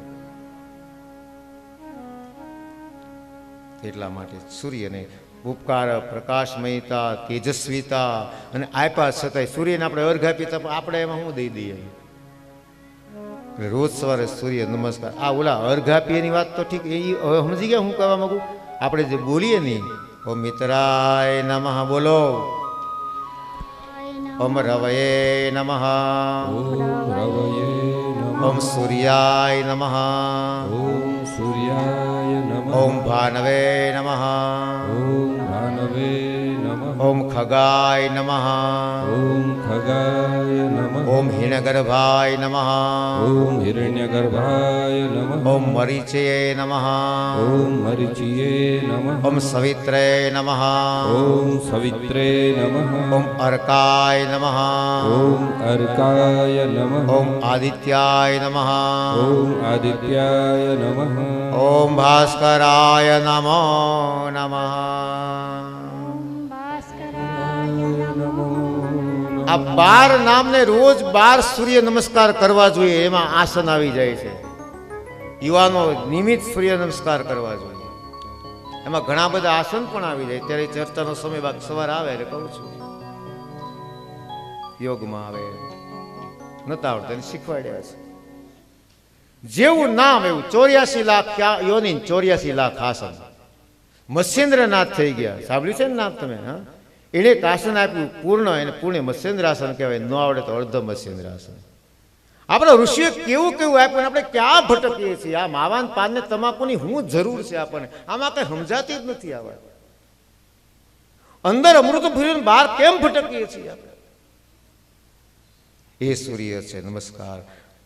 એટલા માટે સૂર્યને ઉપકાર, પ્રકાશમયતા, તેજસ્વીતા અને આપ્યા છતાંય સૂર્યને આપણે અર્ઘ આપીએ તો આપણે એમાં શું દઈ દઈએ? રોજ સવારે સૂર્ય નમસ્કાર. આ ઓલા અર્ઘ આપીએ એની વાત તો ઠીક, એ હવે સમજી ગયા હું કહેવા માંગુ? આપણે જે બોલીએ નહીં, ઓમ મિત્રાય નમઃ બોલો, ઓમ રવયે નમઃ, ઓમ સૂર્યાય નમઃ, ઓમ સૂર્યાય નમઃ, ઓમ ભાનવે નમઃ, ઓમ ભાનવે નમઃ, ઓમ ખગાય નમઃ, ઓમ ખગાય નમઃ, ઓમ હિરણગર્ભાય નમઃ, ઓમ હિરણ્યગર્ભાય નમઃ, ઓમ મરીચયે નમઃ, ઓમ મરીચિયે નમઃ, ઓમ સવિત્રે નમઃ, ઓમ સવિત્રે નમઃ, ઓમ અર્કાય નમઃ, ઓમ અર્કાય નમઃ, ઓમ આદિત્યાય નમઃ, ઓમ આદિત્યાય નમઃ, ઓમ ભાસ્કરાય નમો નમઃ. આ 12 નામને રોજ 12 સૂર્ય નમસ્કાર કરવા જોઈએ. એમાં આસન આવી જાય છે. યુવાનો નિયમિત સૂર્ય નમસ્કાર કરવા જોઈએ. એમાં ઘણા બધા આસન પણ આવી જાય. ત્યારે ચર્ચાનો સમય બાદ સવારે આવે એટલે કહું છું, યોગમાં આવે નતા આવડતા એને શીખવાડ્યા છે. જેવું નામ એવું 84 લાખ યોનિન 84 લાખ આસન. મત્સ્યેન્દ્રનાથ થઈ ગયા, સાંભળ્યું છે ને નામ તમે? હા, એણે એક આસન આપ્યું પૂર્ણ, એને પૂર્ણ મત્સ્યેન્દ્રાસન કહેવાય, ન આવડે તો અર્ધ મત્સ્યેન્દ્રાસન. આપણા ઋષિએ કેવું કેવું આપ્યું ને આપણે ક્યાં ભટકીએ છીએ? આ માવાન પાનને તમાકુની શું જરૂર છે આપણને? આમાં કઈ સમજાતી જ નથી. આ વાત અંદર અમૃત ભર્યું બહાર કેમ ભટકીએ છીએ આપણે? એ સૂર્ય છે, નમસ્કાર.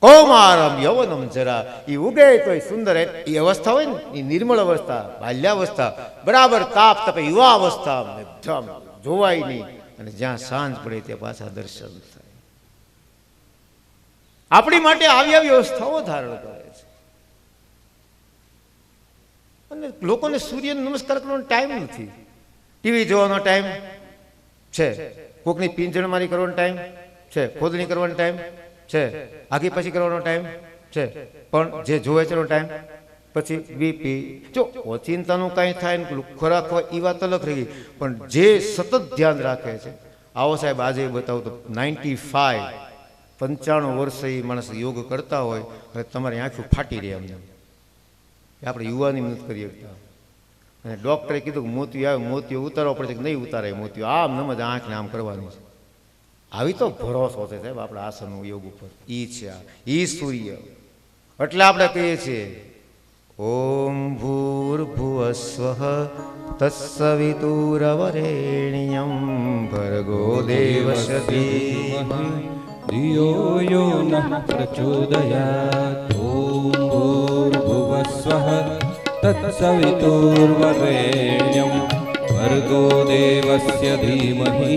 કૌમારમ યવનમ જરા, એ ઉગે તો એ સુંદર, એ અવસ્થા હોય ને એ નિર્મળ અવસ્થા, બાલ્યાવસ્થા, બરાબર તાપ તપે યુવા અવસ્થા જોવાય નહીં, અને જ્યાં સાંજ પડે ત્યાં પાછા દર્શન થાય. આપણી માટે આવી આવી અવસ્થાઓ ધારણ કરે છે. અને લોકોને સૂર્યને નમસ્કાર કરવાનો ટાઈમ નથી. ટીવી જોવાનો ટાઈમ છે, કોકની પિંજણમારી કરવાનો ટાઈમ છે, ખોદણી કરવાનો ટાઈમ છે, આગી પછી કરવાનો ટાઈમ છે, પણ જે જોવે છે એનો ટાઈમ પછી બીપી જો ઓચિંતાનું કાંઈ થાય ને ખોરાક હોય એ વાત અલગ રહી ગઈ, પણ જે સતત ધ્યાન રાખે છે. આવો સાહેબ આજે બતાવું તો 95 વર્ષે એ માણસ યોગ કરતા હોય, હવે તમારી આંખો ફાટી રહી અમને. આપણે યુવાની મદદ કરી શકતા. અને ડૉક્ટરે કીધું કે મોતિયો આવે, મોતિયો ઉતારવો પડશે કે નહીં ઉતારાય મોતિયો, આમ નમ જ આંખને આમ કરવાની છે. આવી તો ભરોસો છે સાહેબ આપણા આસન યોગ ઉપર. ઈ છે આ ઈ સૂર્ય. એટલે આપણે કહીએ છીએ ઓમ ભૂર્ભુવસ્વઃ તત્સવિતુરવરેણ્યમ ભર્ગો દેવસ્ય ધીમહિ ધિયો યો નઃ પ્રચોદયાત. ઓમ ભૂર્ભુવસ્વઃ તત્સવિતુર્વરેણ્યમ ભર્ગો દેવસ્ય ધીમહિ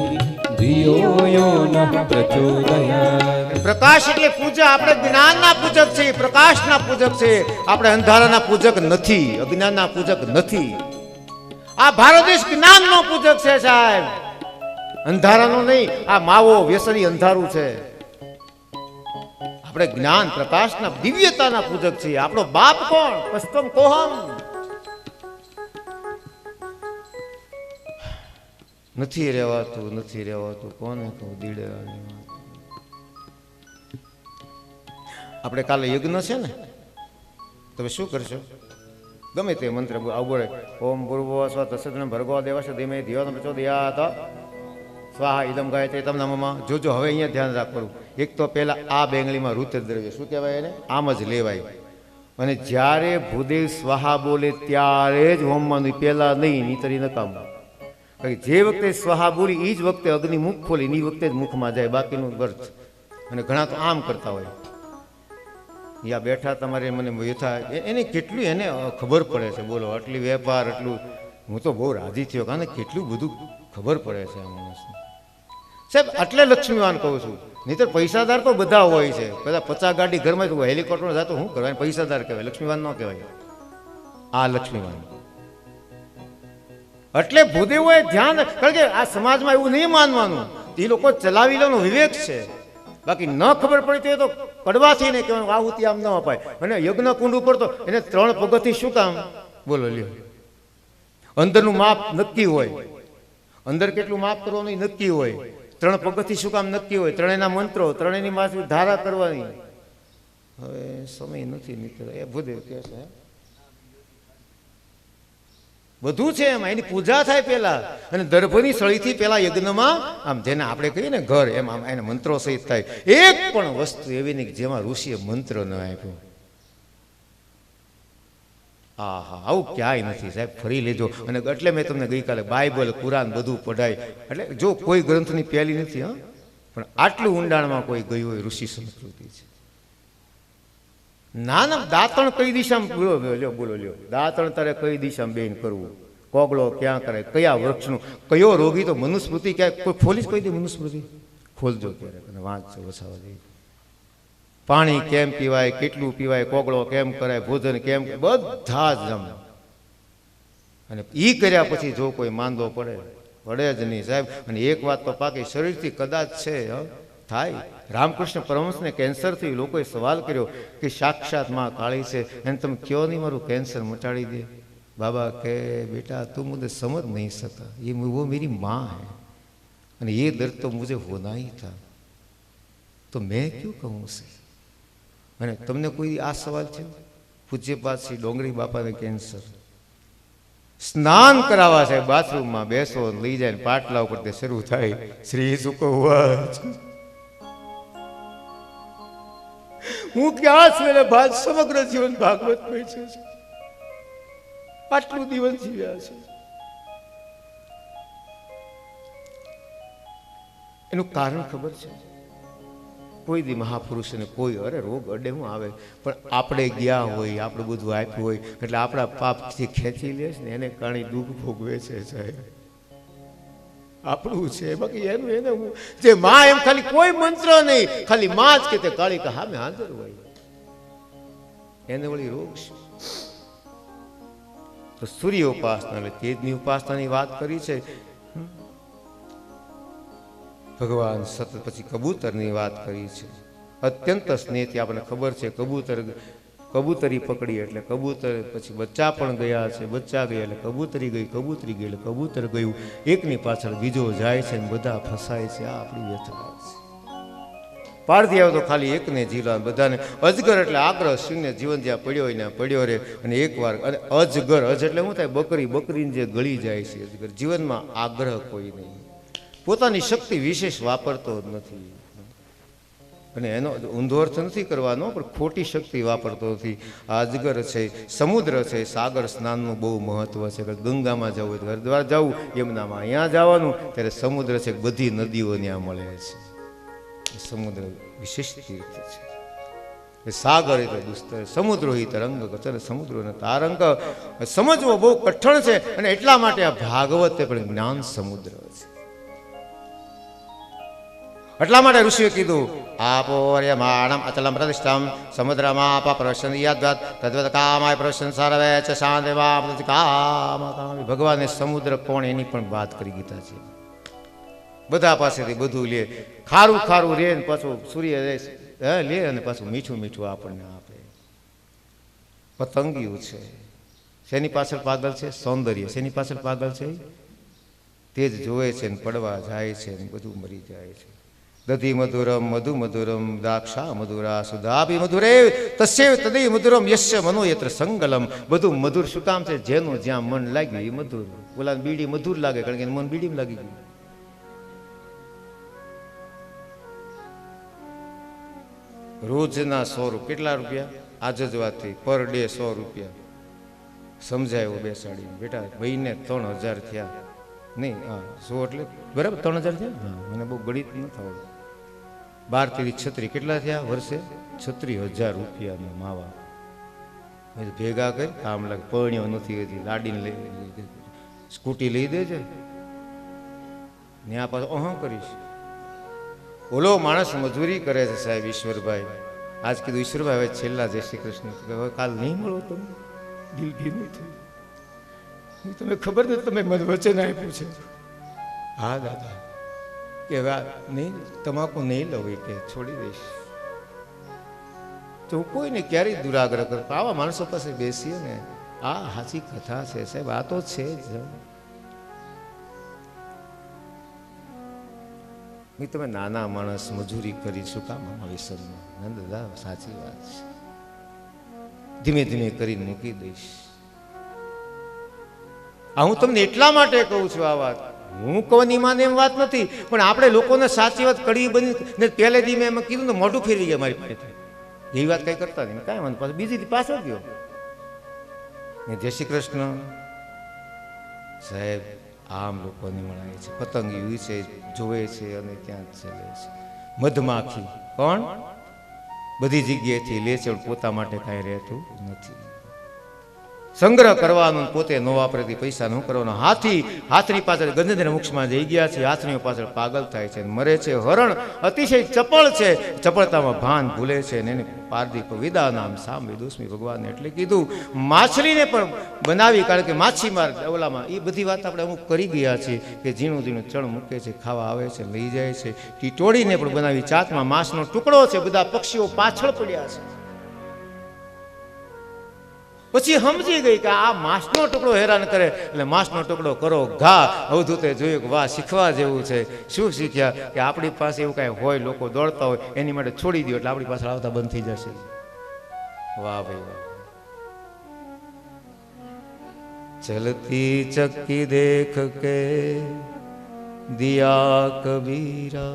ધિયો યો નઃ પ્રચોદયાત. પ્રકાશ એટલે પૂજા. આપણે જ્ઞાનના પૂજક છે, પ્રકાશના પૂજક છે. આપણે અંધારાના પૂજક નથી, અજ્ઞાનના પૂજક નથી. આ ભારત દેશ જ્ઞાનનો પૂજક છે સાહેબ, અંધારાનો નહીં. આ માવો વ્યસની અંધારું છે. આપણે જ્ઞાન પ્રકાશના દિવ્યતાના પૂજક છીએ. આપણો બાપ કોણ? પસ્તમ કોહમ. નથી રહેવાતું કોને કહું દીડેવાની વાત. આપણે કાલે યજ્ઞ છે ને, તમે શું કરશો? ગમે તે મંત્ર આવડે. ઓમ ભૂર્ભુવઃ સ્વઃ તત્સવિતુર્વરેણ્યં ભર્ગો દેવસ્ય ધીમહિ ધિયો નઃ પ્રચોદયાત સ્વાહા ઇદમ ગાયત્રી નમઃ. જોજો હવે અહીંયા ધ્યાન રાખવું. એક તો પહેલા આ બેંગલીમાં રુદ્ર દ્રવ્ય શું કહેવાય એને? આમ જ લેવાય. અને જ્યારે ભૂદેવ સ્વાહા બોલે ત્યારે જ હોમવાનું, પહેલા નહીં, નીતરી નકામું. જે વખતે સ્વાહા બોલી એ જ વખતે અગ્નિ મુખ ખોલી, એ વખતે જ મુખમાં જાય, બાકીનું વ્યર્થ. અને ઘણા તો આમ કરતા હોય. યા બેઠા તમારે મને વ્યથા, એને કેટલું એને ખબર પડે છે. બોલો, આટલી વેપાર, એટલું. હું તો બહુ રાજી થયો, કારણ કેટલું બધું ખબર પડે છે આ માણસને સાહેબ. એટલે લક્ષ્મીવાન કહું છું. નહીંતર પૈસાદાર તો બધા હોય છે. બધા 50 ગાડી ઘરમાં તો હેલિકોપ્ટર જતો શું કરવાય? પૈસાદાર કહેવાય, લક્ષ્મીવાન ન કહેવાય. આ લક્ષ્મીવાન. એટલે ભૂદેવોએ ધ્યાન, કારણ કે આ સમાજમાં એવું નહીં માનવાનું. એ લોકો ચલાવી લેવાનો વિવેક છે. બાકી ન ખબર પડતી હોય તો કડવાથી ને કહેવાનું આહુતિ આમ ન અપાય. અને યજ્ઞ કુંડ ઉપર તો એને 3 પગથી શું કામ? બોલો લ્યો. અંદરનું માપ નક્કી હોય, અંદર કેટલું માપ કરવાનું નક્કી હોય. 3 પગથી શું કામ નક્કી હોય? ત્રણેયના મંત્રો, ત્રણેયની માથે ધારા કરવાની. હવે સમય નથી નીકળે એ ભૂદેવ કહે છે. બધું છે એમાં, એની પૂજા થાય પહેલા. અને દર્ભની સળીથી પહેલા યજ્ઞમાં આમ જેને આપણે કહીએ ને ઘર, એમ આમ એને મંત્રો સહિત થાય. એક પણ વસ્તુ એવી નહીં જેમાં ઋષિએ મંત્ર ન આપ્યો. હા હા, આવું ક્યાંય નથી સાહેબ, ફરી લેજો. અને એટલે મેં તમને ગઈકાલે બાઇબલ, કુરાન બધું પઢાય. એટલે જો કોઈ ગ્રંથની પહેલી નથી, હા, પણ આટલું ઊંડાણમાં કોઈ ગયું હોય ઋષિ સંસ્કૃતિ છે. નાના દાંતણ કઈ દિશામાં બોલો લ્યો, દાંતણ તારે કઈ દિશામાં બેન કરવું, કોગળો ક્યાં કરે, કયા વૃક્ષનું, કયો રોગી. તો મનુસ્મૃતિ ક્યાંય કોઈ ખોલીશ કહી દે? મનુસ્મૃતિ ખોલજો ક્યારેક અને વાંચજો, વસાવા દે. પાણી કેમ પીવાય, કેટલું પીવાય, કોગળો કેમ કરાય, ભોજન કેમ, બધા જ જમ. અને ઈ કર્યા પછી જો કોઈ માંદો પડે જ નહીં સાહેબ. અને એક વાત તો પાકી, શરીરથી કદાચ છે થાય. રામકૃષ્ણ પરમહંસને કેન્સરથી લોકોએ સવાલ કર્યો કે સાક્ષાત માં કાળી છે, એને તમે ક્યો નહીં મારું કેન્સર મટાડી દે? બાબા કે બેટા તું મુझे समझ नहीं सका, ये वो मेरी माँ है અને ये दर्द तो मुझे होना ही था, तो मैं क्यों कहूँ उसे. અને તમને કોઈ આ સવાલ છે? પૂજ્યપાદ શ્રી ડોંગરી બાપાને કેન્સર, સ્નાન કરાવવા છે, બાથરૂમમાં બેસો, લઈ જાય પાટલા ઉપર તે શરૂ થાય, શ્રી સુકવચ હું ક્યાં છું એને ભાત સમગ્ર જીવન ભાગવત છે, આટલું દિવસ જીવ્યા છે. એનું કારણ ખબર છે? કોઈ દી મહાપુરુષને કોઈ અરે રોગ અડે હું આવે, પણ આપણે ગયા હોય, આપણે બધું આપ્યું હોય એટલે આપણા પાપથી ખેંચી લે છે ને એને કારણે દુઃખ ભોગવે છે સાહેબ. આપણું છે બાકી એનું એને હું જે માં એમ ખાલી કોઈ મંત્ર નહીં, ખાલી માં જ કે તે કાળી કે હામે હાજર હોય એને વળી રોગ છે. તો સૂર્ય ઉપાસના એટલે તેજની ઉપાસનાની વાત કરી છે ભગવાન. સતત પછી કબૂતરની વાત કરી છે. અત્યંત સ્નેહથી આપણને ખબર છે કબૂતરી પકડી એટલે કબૂતર પછી બચ્ચા પણ ગયા છે, બચ્ચા ગયા એટલે કબૂતરી ગઈ, કબૂતરી ગઈ એટલે કબૂતર ગયું, એકની પાછળ બીજો જાય છે ને બધા ફસાય છે. આ આપણી વ્યથા છે. પારથી આવે તો ખાલી એકને જીવવા, બધાને અજગર એટલે આગ્રહ, સિંહને જીવન જ્યાં પડ્યો હોય ને પડ્યો રહે. અને એકવાર અને અજગર, અજ એટલે શું થાય? બકરીને જે ગળી જાય છે અજગર. જીવનમાં આગ્રહ કોઈ નહીં, પોતાની શક્તિ વિશેષ વાપરતો જ નથી. અને એનો ઊંધો અર્થ નથી કરવાનો, પણ ખોટી શક્તિ વાપરતો નથી. આ અજગર છે, સમુદ્ર છે, સાગર સ્નાનનું બહુ મહત્વ છે. ગંગામાં જવું હોય તો હરિદ્વાર જવું, યમુનામાં અહીંયા જવાનું, ત્યારે સમુદ્ર છે, બધી નદીઓ ત્યાં મળે છે. સમુદ્ર વિશેષ તીર્થ છે. સાગર એ તો દુસ્તર, સમુદ્રો હિ તરંગ ગચર, સમુદ્રો ને તારંગ. સમજવો બહુ કઠણ છે અને એટલા માટે આ ભાગવત પણ જ્ઞાન સમુદ્ર છે. એટલા માટે ઋષિએ કીધું આપોર્યમાણમ અચલમ પ્રતિષ્ઠમ સમુદ્રમાં આપ પ્રશ્ન યાદવાદ તદ્વત કામાય પ્રશ્ન સર્વે ચ શાંતિમાં કામ. ભગવાને સમુદ્ર કોણ એની પણ વાત કરી ગીતા છે. બધા પાસેથી બધું લે, ખારું ખારું રે ને પાછું સૂર્ય લે અને પાછું મીઠું મીઠું આપણને આપે. પતંગિયું છે, શેની પાછળ પાગલ છે? સૌંદર્ય. શેની પાછળ પાગલ છે? તે જ જોવે છે ને પડવા જાય છે ને બધું મરી જાય છે. દધી મધુરમ મધુ મધુરમ દ્રાક્ષા મધુરા સુધાભી મધુરે તસ્યૈવ તદૈવ મધુરમ યસ્ય મનો યત્ર સંગલમ. બધું મધુર શું કામ છે? જેનું જ્યાં મન લાગ્યું એ મધુર. ઓલા બીડી મધુર લાગે કારણ કે મન બીડીમાં લાગી ગયું. રોજના 100 રૂપિયા. કેટલા રૂપિયા? આજ જ વાત થઈ, પર ડે 100 રૂપિયા. સમજાયો બેસાડીને, બેટા મહિને 3000 થયા. નહીં, હા 100 એટલે બરાબર 3000 થયા. હા, મને બહુ ગણિત ન થયું. 12 × 36 કેટલા થયા વર્ષે? 36000 રૂપિયાના માવા. ભેગા કરી કામ લાગે. પરણ્યો નથી હજી, લાડીને લઈ સ્કૂટી લઈ દેજે, ત્યાં પાછો અહં કરીશ. ઓલો માણસ મજૂરી કરે છે સાહેબ, ઈશ્વરભાઈ. આજ કીધું ઈશ્વરભાઈ હવે છેલ્લા જય શ્રી કૃષ્ણ, હવે કાલ નહીં મળો તમે, દિલ ભીનું થયું. તમે ખબર નથી તમે મને વચન આપ્યું છે. હા દાદા કે હવે નહીં તમાકુ નહીં લઉં કે છોડી દઈશ. તો હું કોઈને ક્યારેય દુરાગ્રહ કરતો. આવા માણસો પાસે બેસીએ ને, આ સાચી કથા છે સાહેબ, આ તો છે જ. તમે નાના માણસ મજૂરી કરી શું કામ આમાં વ્યસનમાં? નંદ દાદા સાચી વાત છે, ધીમે ધીમે કરીને મૂકી દઈશ. આ હું તમને એટલા માટે કહું છું આ વાત. હું કોની માને એમ વાત નથી, પણ આપણે લોકોને સાચી વાત કડવી બની ને પહેલેથી મેં એમાં કીધું ને મોઢું ફેરી ગયા મારી પાસે. એવી વાત કઈ કરતા નહીં, કાંઈ મને પાછું બીજી પાછો ગયો. જય શ્રી કૃષ્ણ સાહેબ. આમ લોકોને મળાય છે, પતંગિયું છે, જોવે છે અને ત્યાં જ ચાલે છે. મધમાખી કોણ બધી જગ્યાએથી લે છે, પોતા માટે કાંઈ રહેતું નથી. સંગ્રહ કરવાનો પોતે ન વાપરેથી પૈસા ન કરવાનો. હાથની પાછળ ગંધેન્દ્ર મોક્ષમાં જઈ ગયા છે, હાથની પાછળ પાગલ થાય છે, મરે છે. હરણ અતિશય ચપળ છે, ચપળતામાં ભાન ભૂલે છે ને એને પારદીપ વિદા નામ સામ વિદુસ્મી ભગવાને એટલે કીધું. માછલીને પણ બનાવી, કારણ કે માછીમાર ઓલામાં એ બધી વાત આપણે અમુક કરી ગયા છીએ કે ઝીણું ઝીણું ચણ મૂકે છે, ખાવા આવે છે, લઈ જાય છે. ટીટોળીને પણ બનાવી, ચાકમાં માંસનો ટુકડો છે, બધા પક્ષીઓ પાછળ પડ્યા છે. પછી સમજી ગઈ કે આ માંસનો ટુકડો હેરાન કરે એટલે માંસનો ટુકડો કરો ઘા. અવધૂતે જોયું કે વાહ શીખવા જેવું છે. શું શીખ્યા? કે આપણી પાસે એવું કાંઈ હોય, લોકો દોડતા હોય, એની માટે છોડી દો એટલે આપણી પાસે આવતા બંધ થઈ જશે. વાહ ભાઈ વાહ. चलती चक्की देख के दिया कबीरा,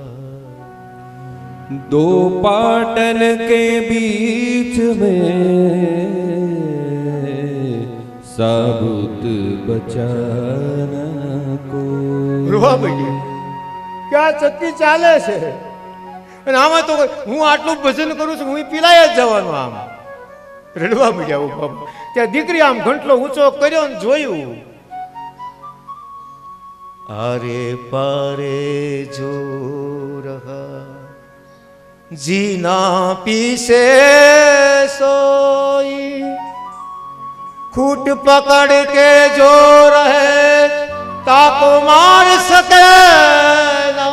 दो पाटन के बीच में साबुत बचाना को। રોવા ભાઈ ક્યાં ચક્કી ચાલે છે અને આમાં તો હું આટલું ભજન કરું છું, હું પીલાય જ જવાનું. આમ રડવા મળ્યા બાપા. ત્યાં દીકરી આમ ઘંટલો ઊંચો કર્યો ને જોયું, આરે પારે જો રહા જીના પીસે સોઈ, खूट पकड़ के जो रहे ताको मार सके ना।